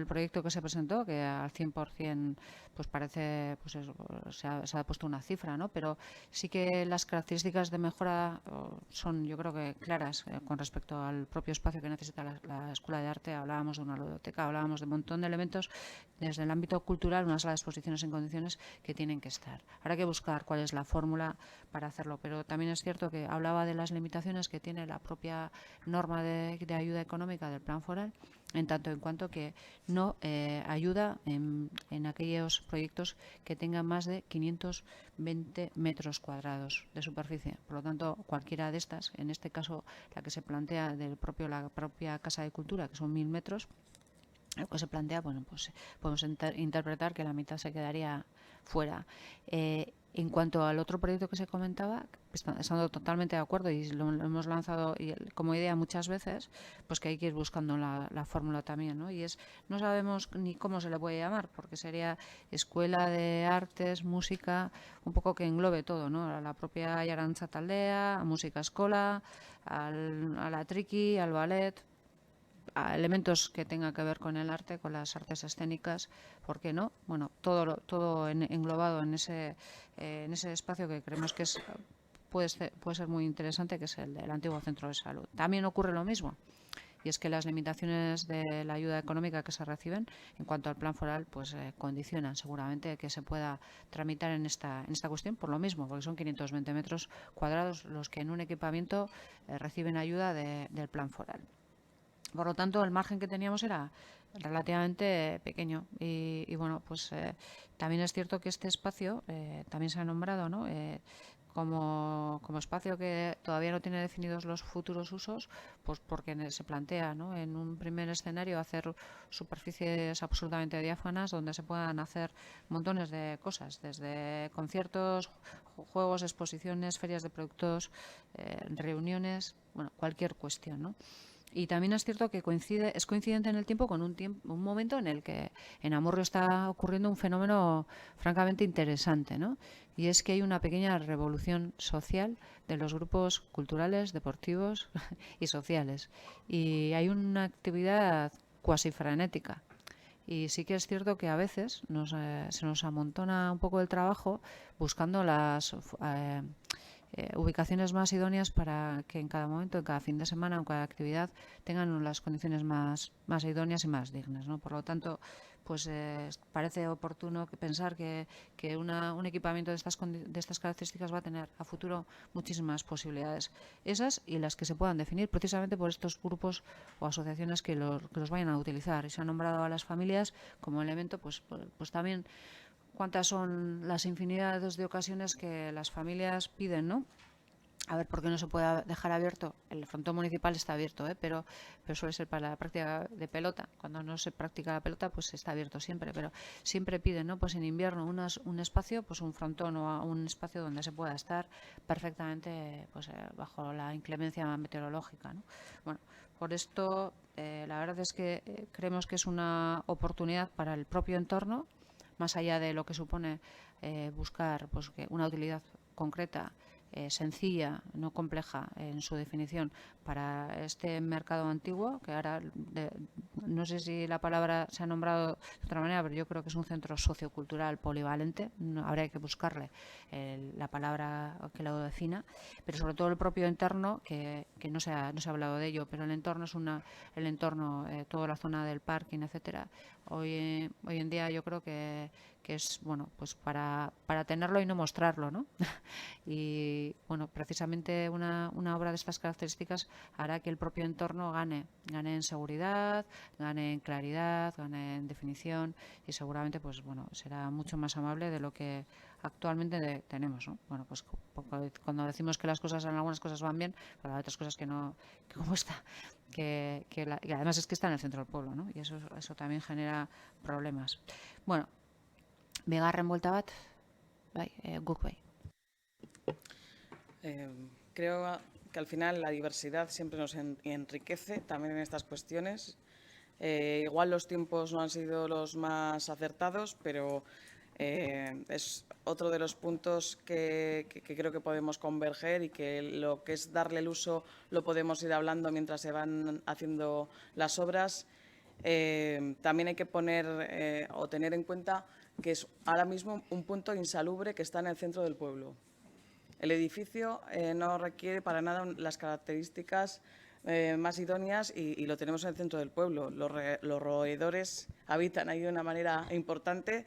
proyecto que se presentó, que al 100% pues parece, pues eso, se ha puesto una cifra, ¿no? Pero sí que las características de mejora son, yo creo que claras con respecto al propio espacio que necesita la Escuela de Arte. Hablábamos de una ludoteca, hablábamos de un montón de elementos desde el ámbito cultural, una sala de exposiciones en condiciones que tienen que estar. Habrá que buscar cuál es la fórmula para hacerlo, pero también es cierto que hablaba de las limitaciones que tiene la propia norma de ayuda económica del plan foral, en tanto en cuanto que no ayuda en aquellos proyectos que tengan más de 520 metros cuadrados de superficie. Por lo tanto, cualquiera de estas, en este caso la que se plantea la propia Casa de Cultura, que son 1000 metros, lo que se plantea, bueno, pues podemos interpretar que la mitad se quedaría fuera. En cuanto al otro proyecto que se comentaba, estando totalmente de acuerdo y lo hemos lanzado como idea muchas veces, pues que hay que ir buscando la fórmula también, ¿no? Y no sabemos ni cómo se le puede llamar, porque sería Escuela de Artes, Música, un poco que englobe todo, ¿no? A la propia Arantza Taldea, a Música Escola, a la Triki, al ballet, a elementos que tengan que ver con el arte, con las artes escénicas, ¿por qué no? Bueno, todo englobado en ese espacio que creemos que puede ser muy interesante, que es el del antiguo centro de salud. También ocurre lo mismo, y es que las limitaciones de la ayuda económica que se reciben en cuanto al plan foral pues condicionan seguramente que se pueda tramitar en esta cuestión por lo mismo, porque son 520 metros cuadrados los que en un equipamiento reciben ayuda del plan foral. Por lo tanto, el margen que teníamos era relativamente pequeño. Y bueno, pues también es cierto que este espacio también se ha nombrado, ¿no? Como espacio que todavía no tiene definidos los futuros usos, pues porque se plantea, ¿no? En un primer escenario hacer superficies absolutamente diáfanas donde se puedan hacer montones de cosas, desde conciertos, juegos, exposiciones, ferias de productos, reuniones, bueno, cualquier cuestión, ¿no? Y también es cierto que es coincidente en el tiempo con un momento en el que en Amurrio está ocurriendo un fenómeno francamente interesante, ¿no? Y es que hay una pequeña revolución social de los grupos culturales, deportivos y sociales. Y hay una actividad cuasi frenética. Y sí que es cierto que a veces se nos amontona un poco el trabajo buscando las ubicaciones más idóneas para que en cada momento, en cada fin de semana, en cada actividad, tengan las condiciones más idóneas y más dignas, ¿no? Por lo tanto, pues parece oportuno pensar que un equipamiento de estas características va a tener a futuro muchísimas posibilidades. Esas y las que se puedan definir precisamente por estos grupos o asociaciones que los vayan a utilizar. Y se han nombrado a las familias como elemento, pues también cuántas son las infinidades de ocasiones que las familias piden, ¿no? A ver, ¿por qué no se puede dejar abierto? El frontón municipal está abierto, pero suele ser para la práctica de pelota. Cuando no se practica la pelota, pues está abierto siempre. Pero siempre piden, ¿no? Pues en invierno un espacio, pues un frontón o un espacio donde se pueda estar perfectamente pues bajo la inclemencia meteorológica, ¿no? Bueno, Por esto, la verdad es que creemos que es una oportunidad para el propio entorno, más allá de lo que supone buscar pues, una utilidad concreta, sencilla, no compleja en su definición para este mercado antiguo, que ahora no sé si la palabra se ha nombrado de otra manera, pero yo creo que es un centro sociocultural polivalente, habría que buscarle la palabra que lo defina, pero sobre todo el propio entorno, que no se ha hablado de ello, pero el entorno es el entorno, toda la zona del parking, etcétera. Hoy en día yo creo que es bueno pues para tenerlo y no mostrarlo, ¿no? Y bueno, precisamente una obra de estas características hará que el propio entorno gane en seguridad, gane en claridad, gane en definición y seguramente pues bueno será mucho más amable de lo que actualmente tenemos, ¿no? Bueno, pues cuando decimos que algunas cosas van bien, pero hay otras cosas que no, que como esta, y además es que está en el centro del pueblo, ¿no? Y eso también genera problemas. Bueno, bigarren buelta bat, bai, guk bai. Creo que al final la diversidad siempre nos enriquece también en estas cuestiones. Igual los tiempos no han sido los más acertados, pero es otro de los puntos que creo que podemos converger y que lo que es darle el uso lo podemos ir hablando mientras se van haciendo las obras. También hay que poner o tener en cuenta que es ahora mismo un punto insalubre que está en el centro del pueblo. El edificio no requiere para nada las características más idóneas y lo tenemos en el centro del pueblo. Los roedores habitan ahí de una manera importante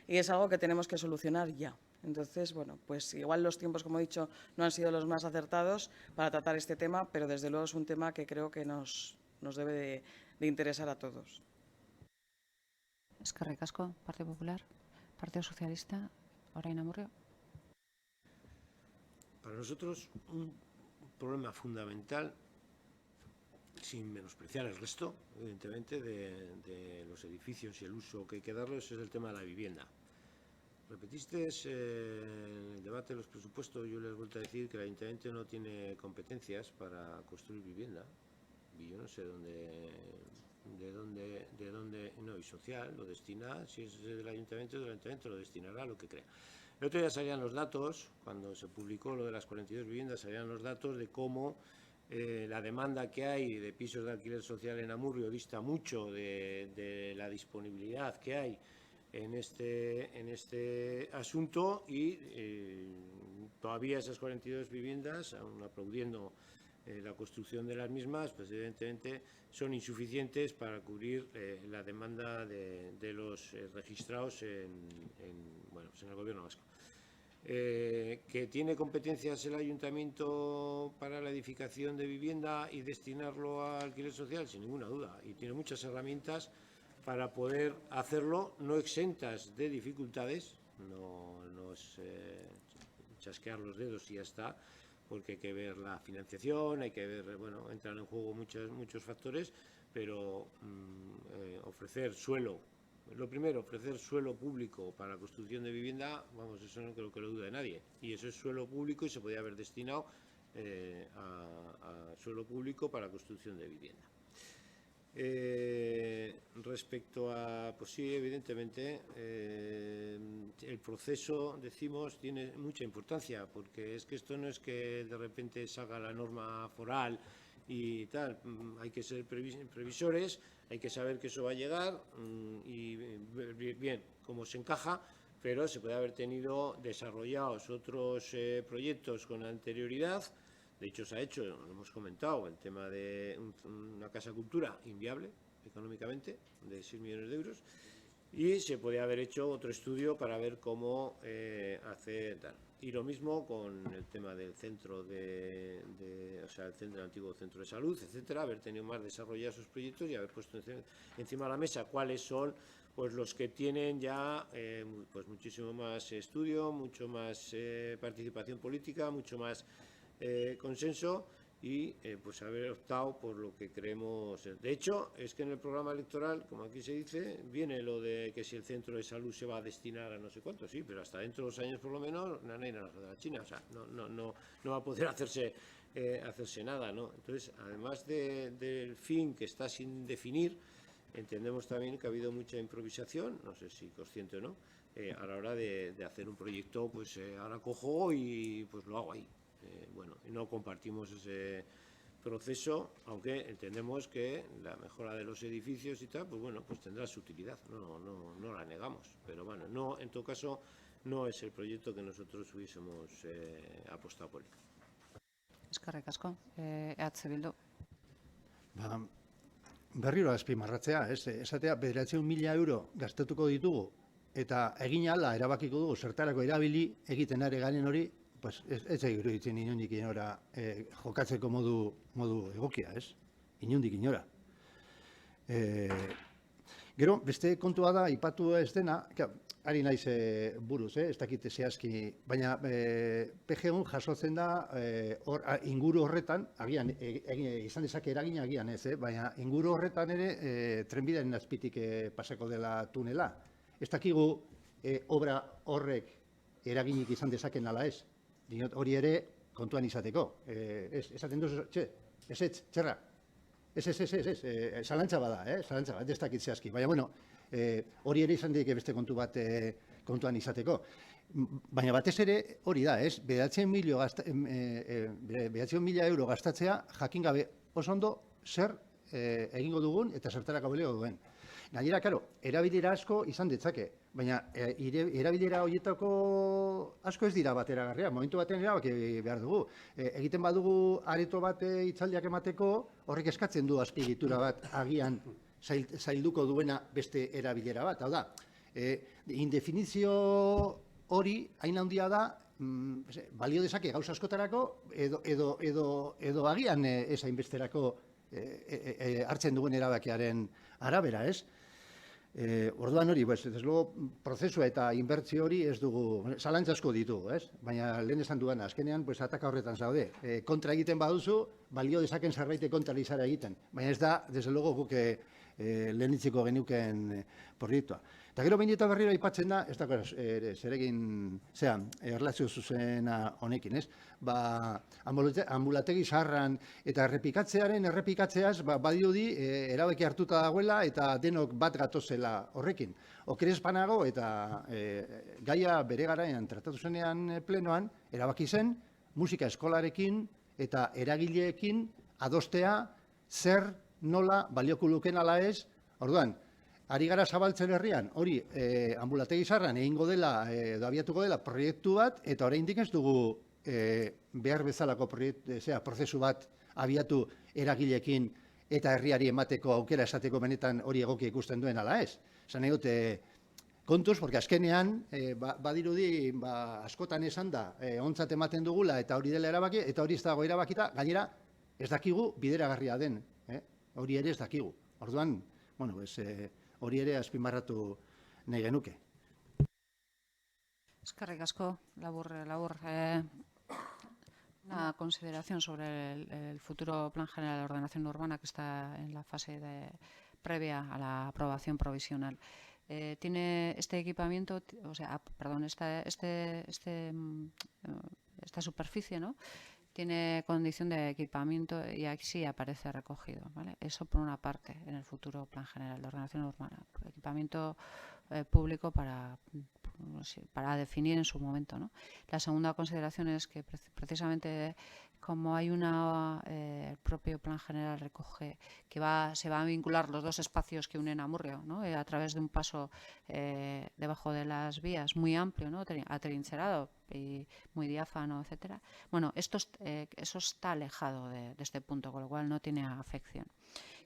y es algo que tenemos que solucionar ya. Entonces, bueno, pues igual los tiempos, como he dicho, no han sido los más acertados para tratar este tema, pero desde luego es un tema que creo que nos debe de interesar a todos. Eskerrik asko, Partido Popular, Partido Socialista, Orain Amurrio. Para nosotros, un problema fundamental, sin menospreciar el resto, evidentemente, de los edificios y el uso que hay que darles, es el tema de la vivienda. Repetiste en el debate de los presupuestos, yo les he vuelto a decir que el Ayuntamiento no tiene competencias para construir vivienda, y yo no sé de dónde, no, y social, lo destina, si es del Ayuntamiento lo destinará a lo que crea. El otro día salían los datos, cuando se publicó lo de las 42 viviendas, salían los datos de cómo la demanda que hay de pisos de alquiler social en Amurrio dista mucho de la disponibilidad que hay en este asunto y todavía esas 42 viviendas, aún aplaudiendo la construcción de las mismas, pues evidentemente son insuficientes para cubrir la demanda de los registrados en el Gobierno vasco. ¿Que tiene competencias el Ayuntamiento para la edificación de vivienda y destinarlo a alquiler social? Sin ninguna duda, y tiene muchas herramientas para poder hacerlo, no exentas de dificultades, no es chasquear los dedos y ya está, porque hay que ver la financiación, hay que ver, bueno, entran en juego muchos factores, pero ofrecer suelo, lo primero, ofrecer suelo público para la construcción de vivienda, vamos, eso no creo que lo dude nadie, y eso es suelo público y se podría haber destinado a suelo público para la construcción de vivienda. Respecto a, pues sí, evidentemente, el proceso, decimos, tiene mucha importancia, porque es que esto no es que de repente salga la norma foral y tal, hay que ser previsores, hay que saber que eso va a llegar y bien cómo se encaja, pero se puede haber tenido desarrollados otros proyectos con anterioridad. De hecho, se ha hecho, lo hemos comentado, el tema de una casa cultura inviable económicamente, de 6 millones de euros, y se podía haber hecho otro estudio para ver cómo hacer tal. Y lo mismo con el tema del centro o sea, el antiguo centro de salud, etcétera, haber tenido más desarrollados esos proyectos y haber puesto encima de la mesa cuáles son pues los que tienen ya pues muchísimo más estudio, mucho más participación política, mucho más consenso y pues haber optado por lo que creemos. De hecho, es que en el programa electoral, como aquí se dice, viene lo de que si el centro de salud se va a destinar a no sé cuánto, sí, pero hasta dentro de 2 años por lo menos, nada de la China, o sea, no va a poder hacerse nada, ¿no? Entonces, además del fin que está sin definir, entendemos también que ha habido mucha improvisación, no sé si consciente o no, a la hora de hacer un proyecto, pues ahora cojo y pues lo hago ahí. Bueno, no compartimos ese proceso, aunque entendemos que la mejora de los edificios y tal, pues bueno, pues tendrá su utilidad, no la negamos, pero bueno, no, en todo caso, no es el proyecto que nosotros hubiésemos apostado por él. Eskerrik asko, EH Bildu. Ba, berriro azpimarratzea, esatea 900.000 euro gastatuko ditugu, eta egin ala erabakiko dugu zertarako erabili egiten ari garen hori, pues ez iruditzen inondik inora jokatzeko modu egokia, ez? Inondik inora. Gero, beste kontua da, ipatu ez dena, ari naiz buruz, ez dakite zehazki, baina PGU jasotzen da inguru horretan, agian izan dezake eragina agian ez, baina inguru horretan ere trenbidearen azpitik pasako dela tunela. Ez dakigu obra horrek eraginik izan dezaken ala ez. Hori ere kontuan izateko. Esaten duzu, txerra. Ez, zalantza bada, zalantza bat, ez dakit zehazki. Baina, bueno, hori ere izan daike beste kontu bat kontuan izateko. Baina batez ere hori da, ez? 900.000 euro gastatzea jakin gabe oso ondo zer egingo dugun eta zertarako balio duen. Gainera, karo, erabilera asko izan ditzake, baina erabilera horietako asko ez dira bateragarria. Momentu batean erabaki behar dugu. Egiten badugu areto bat hitzaldiak emateko, horrek eskatzen du azpiegitura bat agian zailduko duena beste erabilera bat. Hau da, indefinizio hori hain handia da, balio dezake gauza askotarako edo agian ez hainbesterako hartzen duen erabakiaren arabera, ez? Orduan hori, desde luego, prozesua eta inbertzio hori ez dugu, zalantza asko ditugu, ez? Baina lehen esan duena, azkenean, ataka horretan zaude. Kontra egiten baduzu, balio dezaken zerbaite kontra izara egiten. Baina ez da, desde luego, guk lehenitziko genuken proiektua. Eta gero behin eta berriro aipatzen da, ez da, zeregin, erlazio zuzena honekin, ez? Anbulategi zaharran eta errepikatzeaz, badirudi, erabaki hartuta dagoela eta denok bat gatozela horrekin. Okerezpanago eta gaia bere garaian tratatu zenean plenoan, erabaki zen, musika eskolarekin eta eragileekin adostea zer nola balioko luken ala ez. Orduan, ari gara zabaltzen herrian, hori anbulategi zaharran egingo dela, edo abiatuko dela proiektu bat, eta oraindik ez dugu behar bezalako prozesu bat abiatu eragileekin eta herriari emateko aukera esateko benetan hori egokia ikusten duen ala ez. Esan nahi dute kontuz, porque azkenean badirudi askotan esan da ontzat ematen dugula eta hori dela erabaki, eta hori ez dago erabakita, gainera ez dakigu bideragarria den, hori ere ez dakigu. Orduan, hori ere azpimarratu nahi genuke. Eskerrik asko, labur. Una consideración sobre el futuro Plan General de Ordenación Urbana que está en la fase previa a la aprobación provisional. Tiene este equipamiento, esta superficie, ¿no? Tiene condición de equipamiento y aquí sí aparece recogido, ¿vale? Eso por una parte en el futuro Plan General de Ordenación Urbana. Equipamiento público para definir en su momento, ¿no? La segunda consideración es que precisamente como hay el propio Plan General recoge que se van a vincular los dos espacios que unen a Amurrio, ¿no? A través de un paso debajo de las vías muy amplio, ¿no? Atrincherado y muy diáfano, etcétera. Bueno, eso está alejado de este punto, con lo cual no tiene afección.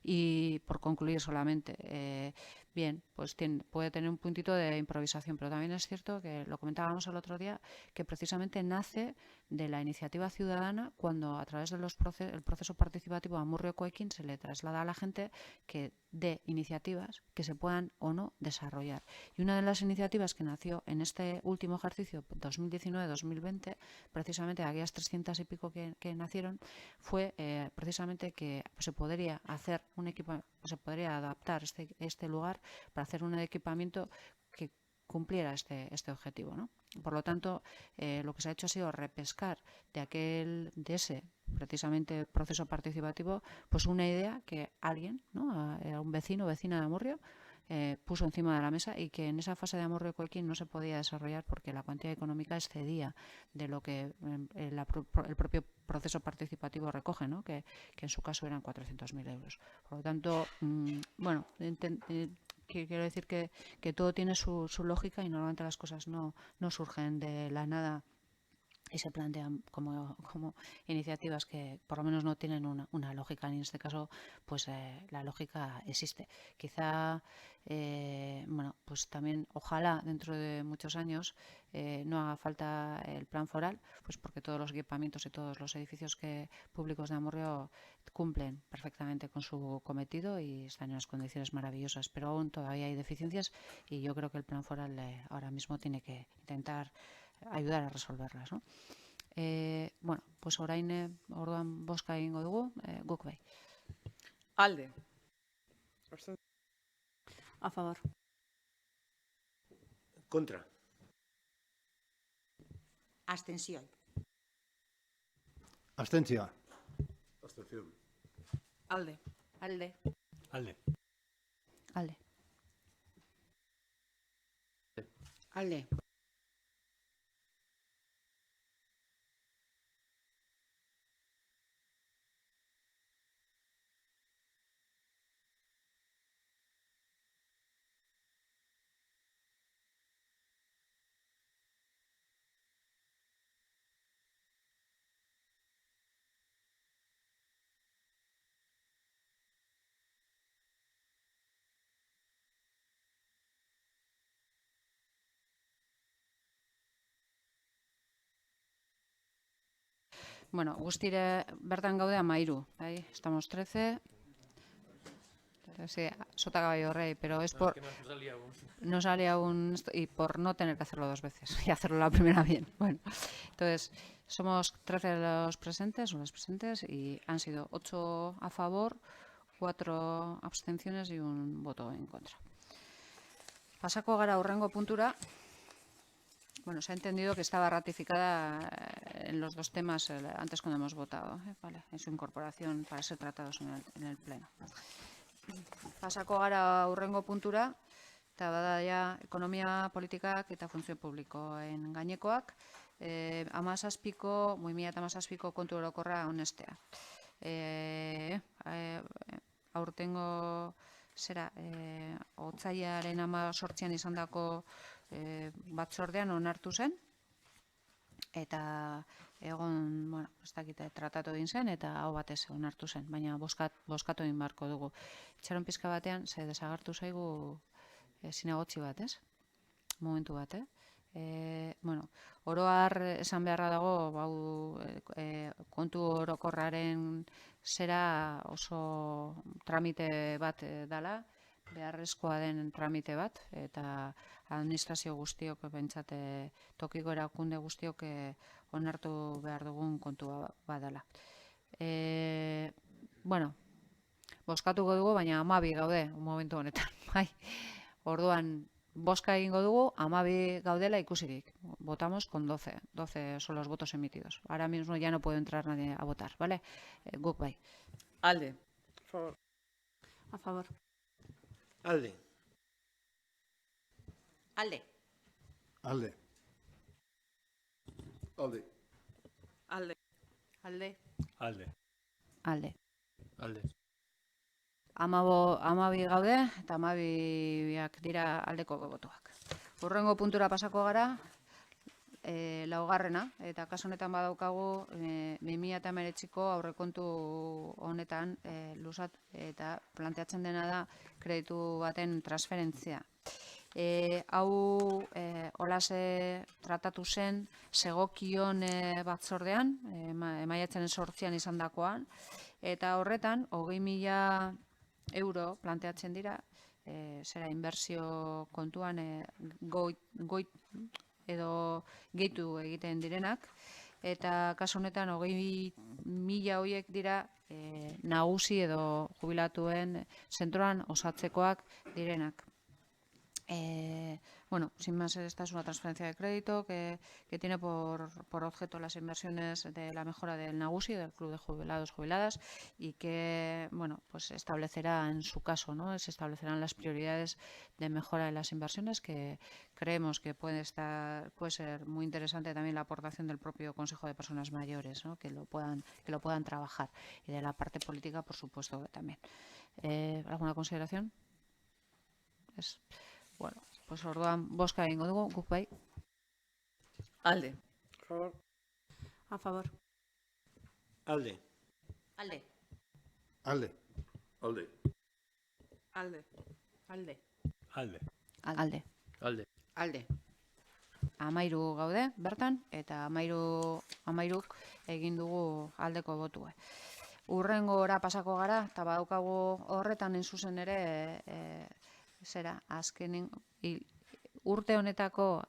Y por concluir solamente, bien, pues puede tener un puntito de improvisación, pero también es cierto que lo comentábamos el otro día, que precisamente nace de la iniciativa ciudadana cuando a través del proceso participativo Amurrio-Coekin se le traslada a la gente que dé iniciativas que se puedan o no desarrollar. Y una de las iniciativas que nació en este último ejercicio, 2019-2020, precisamente aquellas 300 y pico que nacieron, fue precisamente que se podría hacer un se podría adaptar este lugar para hacer un equipamiento que cumpliera este objetivo, ¿no? Por lo tanto, lo que se ha hecho ha sido repescar de ese precisamente proceso participativo, pues una idea que alguien, ¿no? Un vecino o vecina de Amurrio, puso encima de la mesa y que en esa fase de Amurrio-Coekin no se podía desarrollar porque la cuantía económica excedía de lo que el propio proceso participativo recoge, ¿no? Que en su caso eran 400.000 euros. Por lo tanto, bueno, quiero decir que todo tiene su lógica y normalmente las cosas no surgen de la nada y se plantean como iniciativas que por lo menos no tienen una lógica, y en este caso pues la lógica existe. Quizá bueno, pues también ojalá dentro de muchos años no haga falta el plan foral, pues porque todos los equipamientos y todos los edificios públicos de Amurrio cumplen perfectamente con su cometido y están en unas condiciones maravillosas, pero aún todavía hay deficiencias y yo creo que el plan foral ahora mismo tiene que intentar ayudar a resolverlas, ¿no? Bueno, pues orduan bozka egingo dugu, guk bai. Alde. A favor. Contra. Abstención. Abstentzioa. Abstención. Alde. Alde. Alde. Alde. Alde. Bueno, guztire bertan gaude 13, bai? Estamos 13. Sí, sota caballo rey, pero es por... No salía aún y por no tener que hacerlo 2 veces y hacerlo la primera bien. Bueno, entonces somos 13 los presentes o las presentes y han sido 8 a favor, 4 abstenciones y 1 voto en contra. Pasako gara hurrengo puntura. Bueno, se ha entendido que estaba ratificada en los 2 temas antes cuando hemos votado, vale, en su incorporación para ser tratados en el Pleno. Pasako gara hurrengo puntura, eta bada ja ekonomia politikak eta funtzio publikoen gainekoak, 2017ko kontu orokorra onestea. Aurtengo otsailaren 18an izandako batzordean onartu zen, eta egon, bueno, ez dakite, tratatu egin zen, eta hau batez onartu zen, baina bozkatu egin beharko dugu. Itxaron pizka batean, desagertu zaigu zinegotzi bat, ez? Momentu bat, bueno, oroar esan beharra dago, kontu orokorraren zera oso tramite bat dala, beharrezkoa den tramite bat, eta administrazio guztiok, bentsate tokiko erakunde guztiok onartu behar dugun kontua badala. Bueno, bozkatuko dugu, baina 12 gaude momentu honetan. Orduan, bozka egingo dugu, 12 gaudela ikusirik. Votamos con 12. 12 son los votos emitidos. Ahora mismo ya no puede entrar nadie a votar, ¿vale? Guk bai. Alde. A favor. A favor. Alde. Alde. Alde. Alde. Alde. Alde. Alde. Alde. Alde. 12 gaude, eta 12ak dira aldeko botoak. Hurrengo puntura pasako gara, laugarrena, eta kasu honetan badaukagu 2019ko aurrekontu honetan luzat eta planteatzen dena da kreditu baten transferentzia. Hau olase tratatu zen segokion batzordean, maiatzaren 8an izandakoan, eta horretan 20.000 euro planteatzen dira, zera inbertsio kontuan edo gehitu egiten direnak, eta kasu honetan 20.000 horiek dira nagusi edo jubilatuen zentroan osatzekoak direnak. Bueno, sin más, esta es una transferencia de crédito que tiene por objeto las inversiones de la mejora del Nagusi, del Club de Jubilados Jubiladas, y que, bueno, pues establecerá en su caso, ¿no? Se establecerán las prioridades de mejora de las inversiones, que creemos que puede ser muy interesante también la aportación del propio Consejo de Personas Mayores, ¿no? Que lo puedan trabajar, y de la parte política, por supuesto, que también. ¿Alguna consideración? Bueno, pues orduan bozka egingo dugu, guk bai. Alde. Por favor. A favor. Alde. Alde. Alde. Alde. Alde. Alde. Alde. Alde. Alde. 13 gaude bertan, eta 13 egin dugu aldeko botua. Urrengora pasako gara, eta badaukagu horretan in zuzen ere, azkenen urte honetako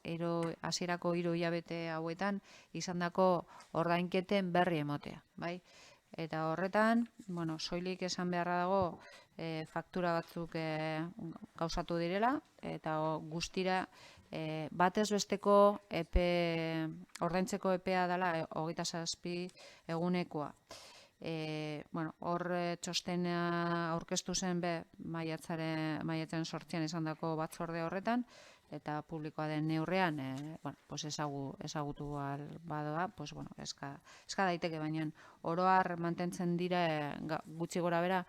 hasierako 3 hilabete hauetan izandako ordainketen berri emotea, bai? Eta horretan, bueno, soilik esan beharra dago faktura batzuk gauzatu direla, eta guztira batez besteko ordaintzeko epea dela 27 egunekoa. Hor txostena aurkeztu zen maiatzaren 8an izandako batzorde horretan, eta publikoa den neurrean ezagutu badoa, eska daiteke, baina oroar mantentzen dira gutxi gora bera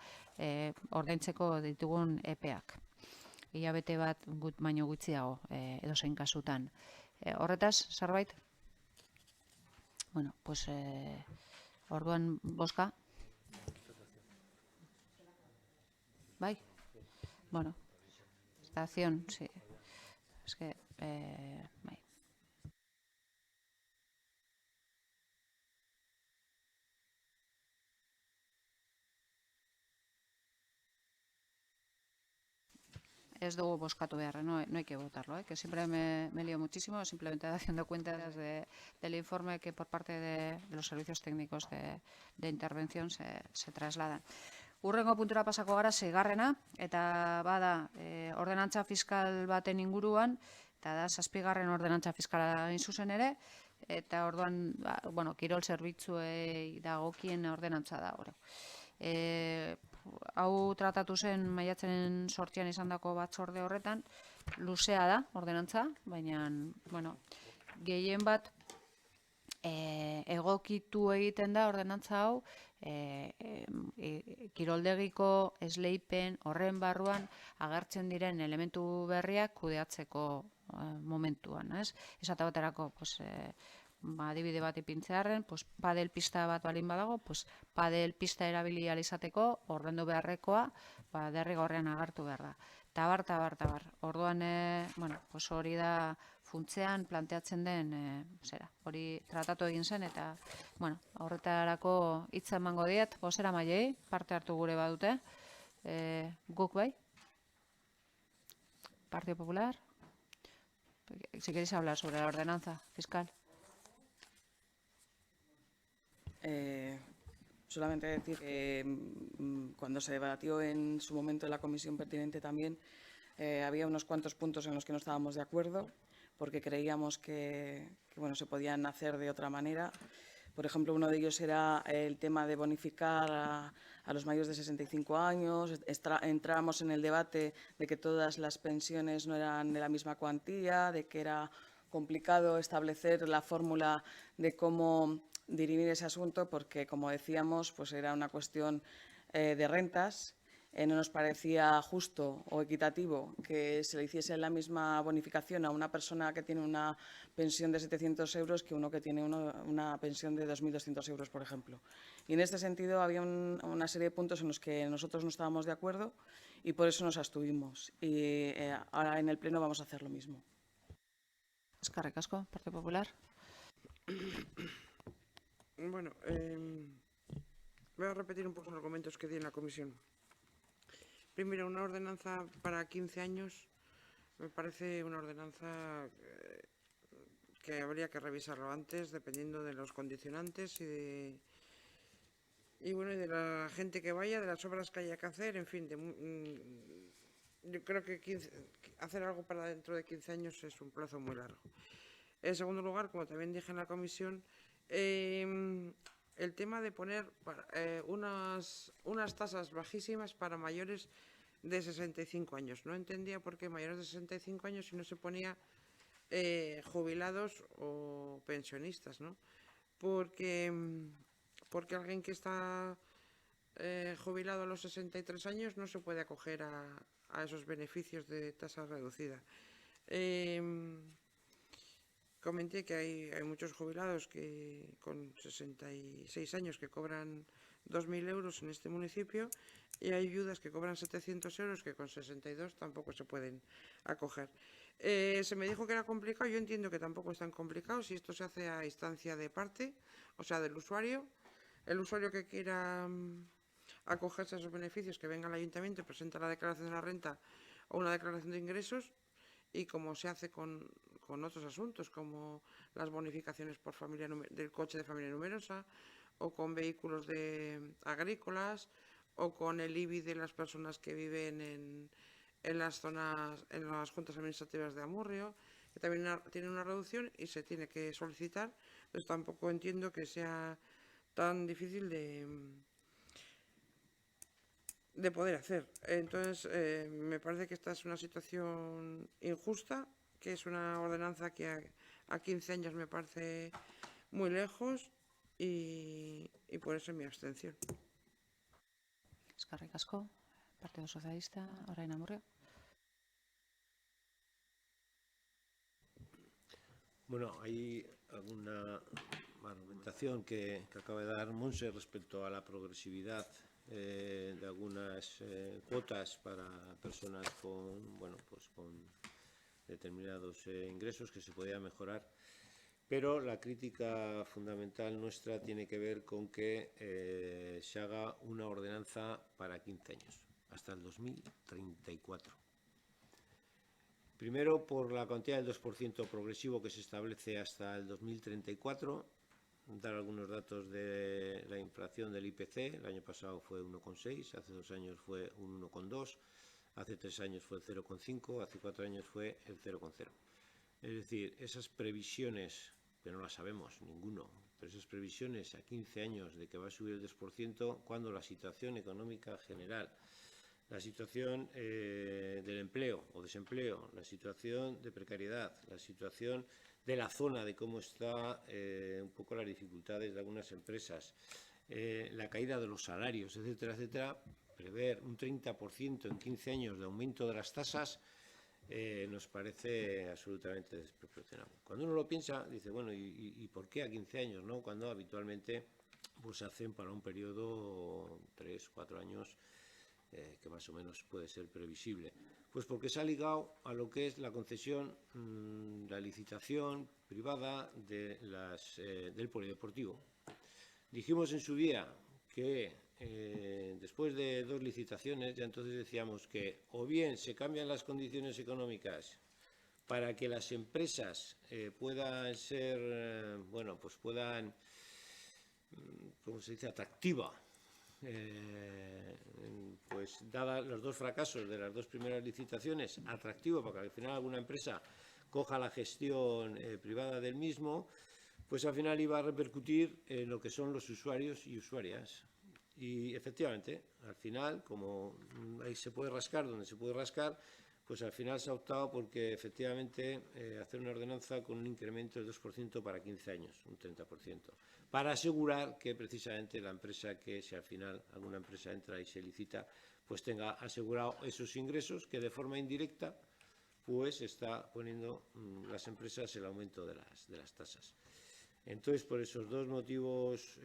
ordaintzeko ditugun epeak. Hilabete bat baino gutxiago edozein kasutan. Horretaz, zerbait? Orduan bozka. Bai? Bueno, estación, sí. Es que, bai. Es dugu bozkatu beharra, no hay que votarlo, que siempre me lío muchísimo, simplemente haciendo cuentas del informe que por parte de los servicios técnicos de intervención se trasladan. Urrengo puntura pasako gara, 6. Eta bada ordenantza fiskal baten inguruan, eta da 7. ordenantza fiskala hain zuzen ere, eta orduan, kirol zerbitzuei dagokien ordenantza da hori. Hau tratatu zen maiatzaren 8an izandako batzorde horretan, luzea da ordenantza, baina, gehien bat egokitu egiten da ordenantza hau, kiroldegiko esleipen horren barruan agertzen diren elementu berriak kudeatzeko momentuan, ez? Esate baterako, adibide bat ipintzearren, padel pista bat balin badago, padel pista erabili ahal izateko, ordaindu beharrekoa, derrigorrean agertu behar da. Tabar. Orduan, hori da funtzean planteatzen den, hori tratatu egin zen, eta, horretarako hitza emango diet, bozeramaileei, parte hartu gure badute, guk bai? Partido Popular? Si queréis hablar sobre la ordenanza fiscal. Solamente decir que cuando se debatió en su momento en la comisión pertinente también había unos cuantos puntos en los que no estábamos de acuerdo, porque creíamos que se podían hacer de otra manera. Por ejemplo, uno de ellos era el tema de bonificar a los mayores de 65 años. Entramos en el debate de que todas las pensiones no eran de la misma cuantía, de que era complicado establecer la fórmula de cómo dirimir ese asunto, porque, como decíamos, era una cuestión de rentas. no nos parecía justo o equitativo que se le hiciese la misma bonificación a una persona que tiene una pensión de 700 euros que uno que tiene una pensión de 2.200 euros, por ejemplo. Y en este sentido había una serie de puntos en los que nosotros no estábamos de acuerdo y por eso nos abstuvimos. Y ahora en el Pleno vamos a hacer lo mismo. Eskerrik asko, Partido Popular. Bueno, voy a repetir un poco los argumentos que di en la comisión. Primero, una ordenanza para 15 años me parece una ordenanza que habría que revisarlo antes, dependiendo de los condicionantes y de la gente que vaya, de las obras que haya que hacer, en fin. Yo creo que hacer algo para dentro de 15 años es un plazo muy largo. En segundo lugar, como también dije en la comisión, el tema de poner unas tasas bajísimas para mayores de 65 años. No entendía por qué mayores de 65 años si no se ponía jubilados o pensionistas, ¿no? Porque alguien que está jubilado a los 63 años no se puede acoger a esos beneficios de tasa reducida. Comenté que hay muchos jubilados que con 66 años que cobran 2.000 euros en este municipio y hay viudas que cobran 700 euros que con 62 tampoco se pueden acoger. Se me dijo que era complicado, yo entiendo que tampoco es tan complicado si esto se hace a instancia de parte, o sea, del usuario. El usuario que quiera acogerse a esos beneficios, que venga al ayuntamiento, presenta la declaración de la renta o una declaración de ingresos, y como se hace con otros asuntos, como las bonificaciones por familia del coche de familia numerosa, o con vehículos agrícolas, o con el IBI de las personas que viven en las zonas, en las juntas administrativas de Amurrio, que también tiene una reducción y se tiene que solicitar. Entonces tampoco entiendo que sea tan difícil de poder hacer. Entonces, me parece que esta es una situación injusta, que es una ordenanza que a 15 años me parece muy lejos y por eso mi abstención. Eskerrik asko, Partido Socialista, Orain Amurrio. Bueno, hay alguna argumentación que acaba de dar Montse respecto a la progresividad de algunas cuotas para personas con determinados ingresos que se podía mejorar, pero la crítica fundamental nuestra tiene que ver con que se haga una ordenanza para 15 años, hasta el 2034. Primero, por la cantidad del 2% progresivo que se establece hasta el 2034. Dar algunos datos de la inflación del IPC. El año pasado fue 1,6, hace 2 años fue un 1,2, hace 3 años fue el 0,5, hace 4 años fue el 0,0. Es decir, esas previsiones, que no las sabemos ninguno, pero esas previsiones a 15 años de que va a subir el 2%, cuando la situación económica general, la situación del empleo o desempleo, la situación de precariedad, la situación de la zona, de cómo está un poco las dificultades de algunas empresas, la caída de los salarios, etcétera, etcétera, prever un 30% en 15 años de aumento de las tasas nos parece absolutamente desproporcionado. Cuando uno lo piensa, dice, bueno, ¿y por qué a 15 años, no? Cuando habitualmente pues, se hacen para un periodo 3, 4 años, que más o menos puede ser previsible. Pues porque se ha ligado a lo que es la concesión, la licitación privada del polideportivo. Dijimos en su día que después de 2 licitaciones, ya entonces decíamos que o bien se cambian las condiciones económicas para que las empresas puedan ser, puedan, ¿cómo se dice?, atractiva. Pues dada los 2 fracasos de las 2 primeras licitaciones, atractivo para que al final alguna empresa coja la gestión privada del mismo, pues al final iba a repercutir en lo que son los usuarios y usuarias. Y efectivamente, al final, como ahí se puede rascar donde se puede rascar, pues al final se ha optado porque efectivamente hacer una ordenanza con un incremento del 2% para 15 años, un 30%, para asegurar que precisamente la empresa que si al final alguna empresa entra y se licita, pues tenga asegurado esos ingresos que de forma indirecta pues está poniendo las empresas el aumento de las tasas. Entonces, por esos dos motivos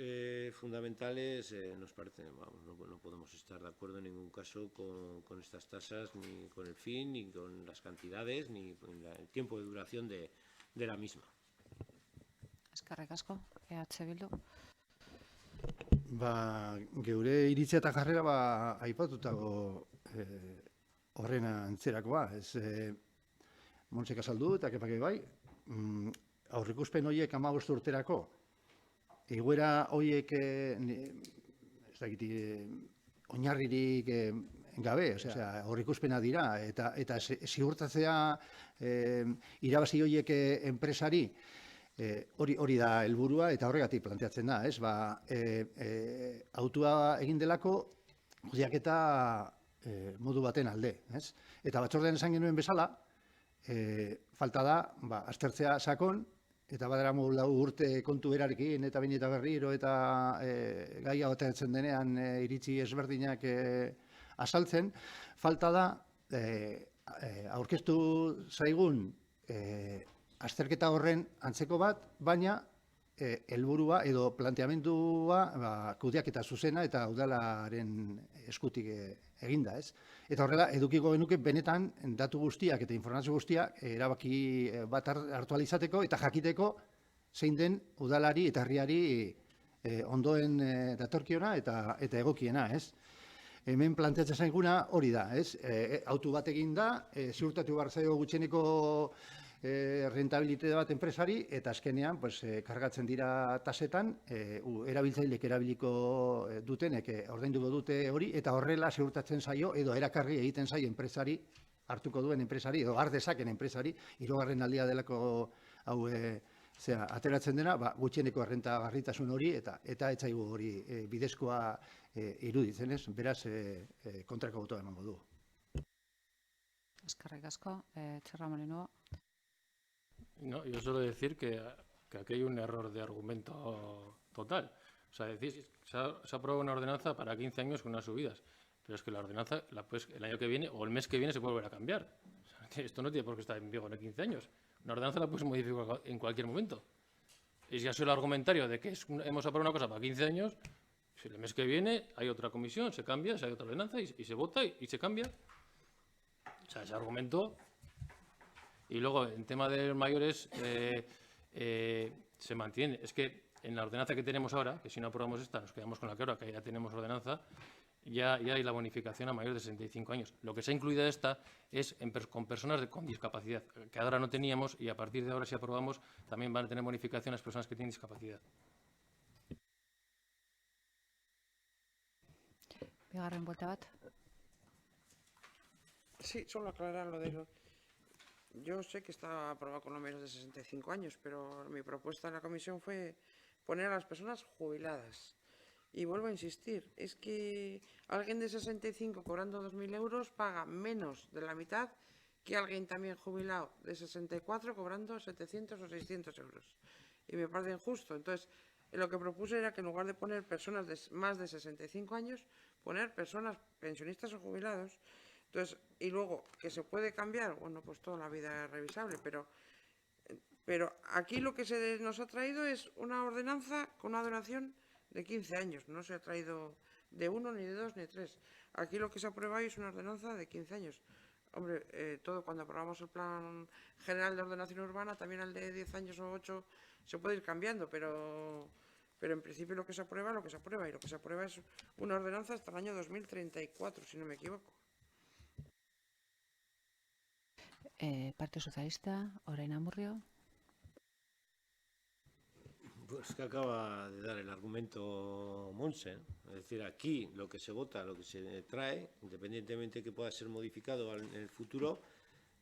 fundamentales, nos parece, vamos, no podemos estar de acuerdo en ningún caso con estas tasas, ni con el fin, ni con las cantidades, ni con el tiempo de duración de la misma. Eskerrik asko, EH Bildu. Geure iritzia eta jarrera aipatutako horren antzerakoa. Montsek azaldu eta Kepake bai, aurrikuspen horiek 15 urterako, egoera horiek oinarririk gabe, aurrikuspena dira, eta ziurtatzea irabazi horiek enpresari, hori da helburua eta horregatik planteatzen da, ez? Autua egin delako kudeaketa modu baten alde, ez? Eta batzordean esan genuen bezala, falta da, aztertzea sakon, eta badaramu 4 urte kontu berarekin, eta behin eta berriro, eta gaia oteatzen denean iritzi ezberdinak azaltzen, falta da, aurkeztu zaigun azterketa horren antzeko bat, baina helburua edo planteamendua kudeaketa zuzena eta udalaren eskutik eginda, ez? Eta horrela, edukiko genuke benetan datu guztiak eta informazio guztiak erabaki bat hartu ahal izateko eta jakiteko zein den udalari eta herriari ondoen datorkiona eta egokiena, ez? Hemen planteatzen zaiguna hori da, ez? Autu bat egin da, ziurtatu behar zaio gutxieneko rentabilitate bat enpresari, eta azkenean kargatzen dira tasetan, erabiltzaileek erabiliko dutenek ordainduko dute hori, eta horrela ziurtatzen zaio, edo erakarri egiten zaio enpresari, hartuko duen enpresari, edo har dezaken enpresari, 3. aldia delako hau ateratzen dena, gutxieneko errentagarritasun hori, eta etzaigu hori bidezkoa iruditzen, ez? Beraz, kontrako botoa emango du. Eskerrik asko, Txarra Molino. No, yo suelo decir que aquí hay un error de argumento total. O sea, decir, se ha aprobado una ordenanza para 15 años con unas subidas, pero es que la ordenanza el año que viene o el mes que viene se puede volver a cambiar. O sea, esto no tiene por qué estar en vigor en 15 años. Una ordenanza la puedes modificar en cualquier momento. Y si ha sido el argumentario de que hemos aprobado una cosa para 15 años, si el mes que viene hay otra comisión, se cambia, hay otra ordenanza y se vota y se cambia. O sea, ese argumento... Y luego, en tema de los mayores, se mantiene. Es que en la ordenanza que tenemos ahora, que si no aprobamos esta, nos quedamos con la que ahora, que ya tenemos ordenanza, ya hay la bonificación a mayores de 65 años. Lo que se ha incluido esta es con personas con discapacidad, que ahora no teníamos, y a partir de ahora, si aprobamos, también van a tener bonificación las personas que tienen discapacidad. Bigarren buelta bat. Sí, solo aclarar lo de... Yo sé que está aprobado con los menores de 65 años, pero mi propuesta en la comisión fue poner a las personas jubiladas. Y vuelvo a insistir, es que alguien de 65 cobrando 2.000 euros paga menos de la mitad que alguien también jubilado de 64 cobrando 700 o 600 euros. Y me parece injusto. Entonces, lo que propuse era que en lugar de poner personas de más de 65 años, poner personas pensionistas o jubilados. Entonces, y luego, que se puede cambiar, bueno, pues toda la vida es revisable, pero aquí lo que se nos ha traído es una ordenanza con una duración de 15 años, no se ha traído de 1, ni de 2, ni de 3. Aquí lo que se aprueba hoy es una ordenanza de 15 años. Hombre, todo cuando aprobamos el Plan General de Ordenación Urbana, también el de 10 años o 8 se puede ir cambiando, pero en principio lo que se aprueba, y lo que se aprueba es una ordenanza hasta el año 2034, si no me equivoco. Partido Socialista, Orain Amurrio. Pues que acaba de dar el argumento Montse. Es decir, aquí lo que se vota, lo que se trae, independientemente que pueda ser modificado en el futuro,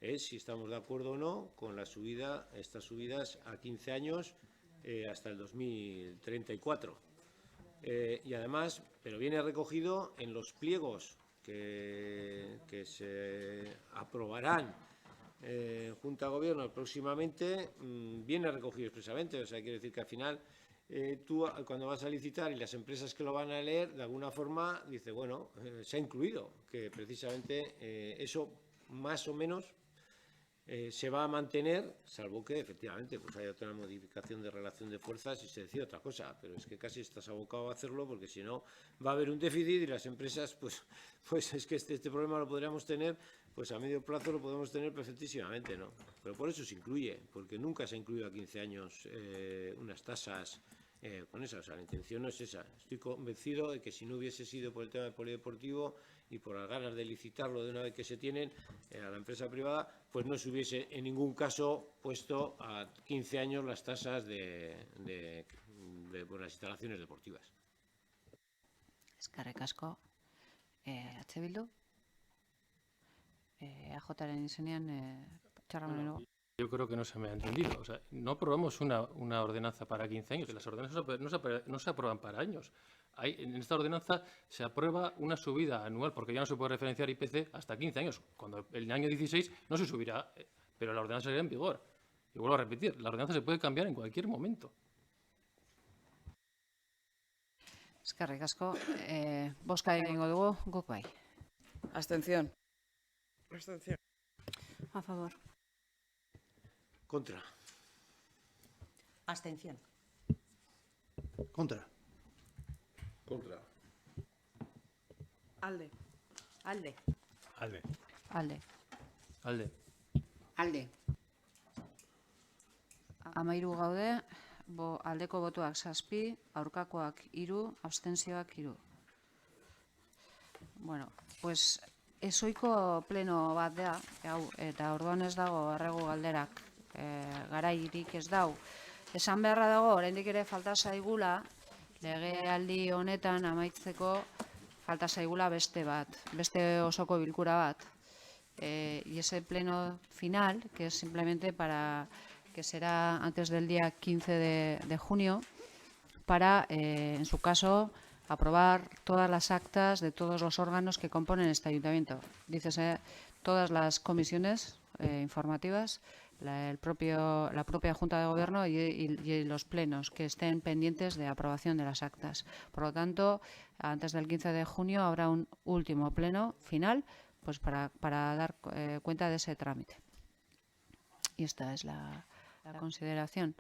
es si estamos de acuerdo o no con la subida, estas subidas a 15 años hasta el 2034. Y además, pero viene recogido en los pliegos que se aprobarán Junta de Gobierno próximamente, viene recogido expresamente. O sea, quiero decir que al final tú cuando vas a licitar y las empresas que lo van a leer, de alguna forma, dice, bueno, se ha incluido, que precisamente eso más o menos se va a mantener, salvo que efectivamente pues haya otra modificación de relación de fuerzas y se decide otra cosa, pero es que casi estás abocado a hacerlo porque si no va a haber un déficit y las empresas, pues es que este problema lo podríamos tener, pues a medio plazo lo podemos tener perfectísimamente, ¿no? Pero por eso se incluye, porque nunca se ha incluido a 15 años unas tasas con esa, o sea, la intención no es esa. Estoy convencido de que si no hubiese sido por el tema del polideportivo y por las ganas de licitarlo de una vez que se tienen a la empresa privada, pues no se hubiese en ningún caso puesto a 15 años las tasas de las instalaciones deportivas. Eskerrik asko. H. Bildu? AJaren izenean, txarra Yo creo que no se me ha entendido. O sea, no aprobamos una ordenanza para 15 años. Las ordenanzas no se aprueban para años. En esta ordenanza se aprueba una subida anual, porque ya no se puede referenciar IPC hasta 15 años. Cuando el año 16 no se subirá, pero la ordenanza seguirá en vigor. Y vuelvo a repetir, la ordenanza se puede cambiar en cualquier momento. Eskerrik asko. Bozka egingo dugu, guk bai. Abstención. Abstención. A favor. Contra. Abstención. Kontra. Contra. Alde. Alde. Alde. Alde. Alde. Alde. 13 gaude, aldeko botoak 7, aurkakoak 3, abstentzioak 3. Bueno, pues ezoiko pleno bat da, eta orduan ez dago erregu galderak garairik ez dau. Esan beharra dago, oraindik ere falta zaigula, legealdi honetan amaitzeko falta zaigula beste osoko bilkura bat. Y ese pleno final, que es simplemente que será antes del día 15 de junio, para, en su caso, aprobar todas las actas de todos los órganos que componen este ayuntamiento. Dícese, todas las comisiones informativas, la propia Junta de Gobierno y los plenos que estén pendientes de aprobación de las actas. Por lo tanto, antes del 15 de junio habrá un último pleno final pues para dar cuenta de ese trámite. Y esta es la consideración.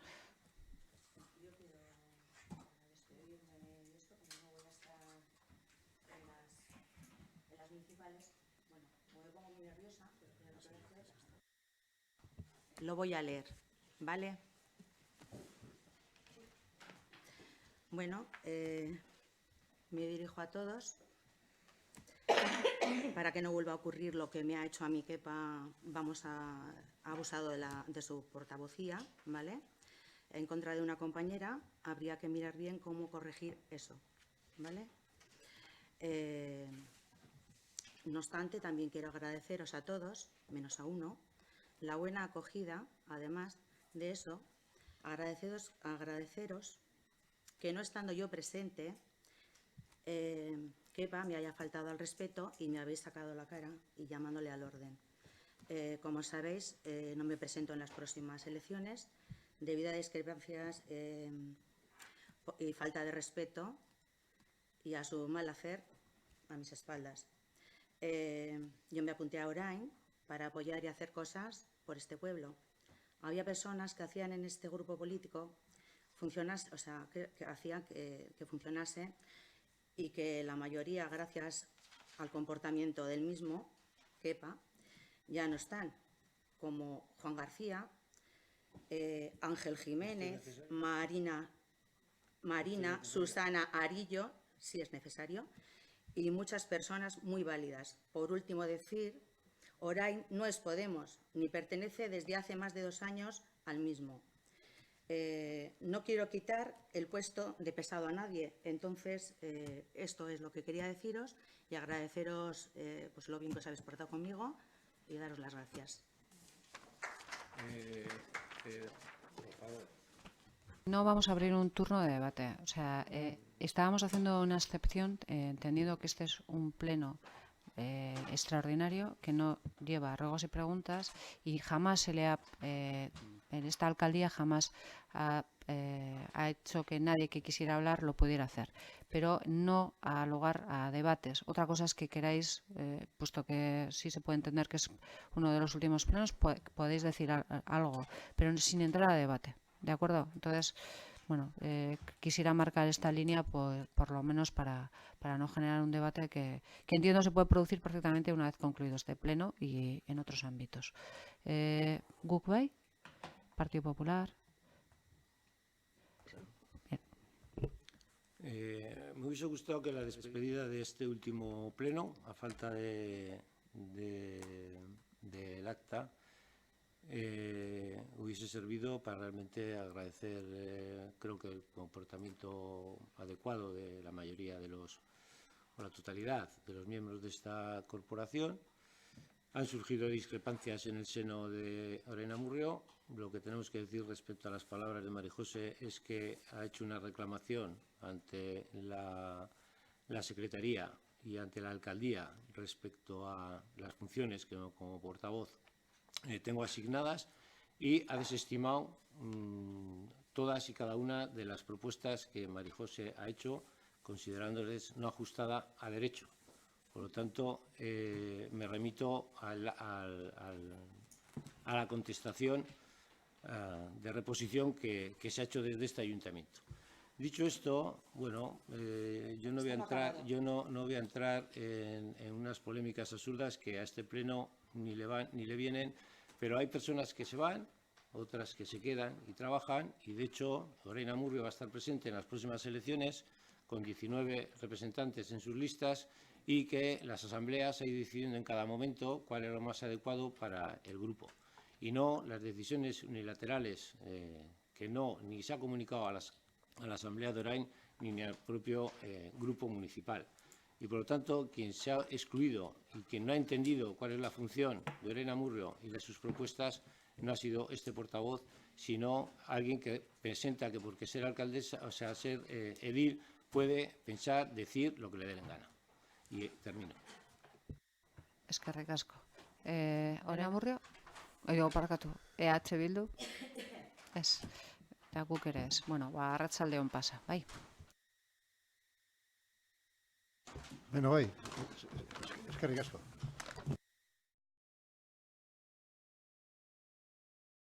Lo voy a leer, ¿vale? Bueno, me dirijo a todos para que no vuelva a ocurrir lo que me ha hecho a mí Kepa, ha abusado de su portavocía, ¿vale? En contra de una compañera, habría que mirar bien cómo corregir eso, ¿vale? No obstante, también quiero agradeceros a todos, menos a uno, la buena acogida. Además de eso, agradeceros que no estando yo presente, Kepa me haya faltado al respeto y me habéis sacado la cara y llamándole al orden. Como sabéis, no me presento en las próximas elecciones debido a discrepancias y falta de respeto y a su mal hacer a mis espaldas. Yo me apunté a Orain para apoyar y hacer cosas por este pueblo. Había personas que hacían en este grupo político que hacían que funcionase y que la mayoría, gracias al comportamiento del mismo, Kepa, ya no están, como Juan García, Ángel Jiménez, Marina, Susana Arillo, si es necesario, y muchas personas muy válidas. Por último, decir, Orain no es Podemos, ni pertenece desde hace más de 2 años al mismo. No quiero quitar el puesto de pesado a nadie, entonces esto es lo que quería deciros y agradeceros pues, lo bien que os habéis portado conmigo y daros las gracias. Por favor. No vamos a abrir un turno de debate. O sea, estábamos haciendo una excepción, entendiendo que este es un pleno extraordinario que no lleva ruegos y preguntas y jamás se le ha, en esta alcaldía jamás ha ha hecho que nadie que quisiera hablar lo pudiera hacer, pero no a lugar a debates. Otra cosa es que queráis, puesto que sí se puede entender que es uno de los últimos plenos, podéis decir algo, pero sin entrar a debate, ¿de acuerdo? Entonces, bueno, quisiera marcar esta línea por lo menos para no generar un debate que entiendo se puede producir perfectamente una vez concluido este pleno y en otros ámbitos. Guk bai, Partido Popular. Me hubiese gustado que la despedida de este último pleno, a falta del acta, hubiese servido para realmente agradecer, creo que el comportamiento adecuado de la mayoría de los, o la totalidad de los miembros de esta corporación. Han surgido discrepancias en el seno de Lorena Murrió. Lo que tenemos que decir respecto a las palabras de María José es que ha hecho una reclamación ante la Secretaría y ante la Alcaldía respecto a las funciones que como portavoz tengo asignadas, y ha desestimado todas y cada una de las propuestas que María José ha hecho, considerándoles no ajustada a derecho. Por lo tanto, me remito a la contestación de reposición que se ha hecho desde este ayuntamiento. Dicho esto, bueno, yo no voy a entrar en unas polémicas absurdas que a este pleno ni le van ni le vienen, pero hay personas que se van, otras que se quedan y trabajan, y de hecho Lorena Murrió va a estar presente en las próximas elecciones con 19 representantes en sus listas, y que las asambleas hay decidiendo en cada momento cuál es lo más adecuado para el grupo, y no las decisiones unilaterales que ni se ha comunicado a la Asamblea de Orain ni al propio grupo municipal. Y por lo tanto, quien se ha excluido y quien no ha entendido cuál es la función de Lorena Murrió y de sus propuestas no ha sido este portavoz, sino alguien que presenta que porque ser alcaldesa, o sea, ser edil, puede pensar, decir lo que le dé la gana. Y termino. Eskerrik asko. Lorena Murrió? Oigo, parkatu. EH Bildu? Ez. Eta guk ere ez. Bueno, arratsalde on pasa, bai. Bueno, bai, eskerrik asko.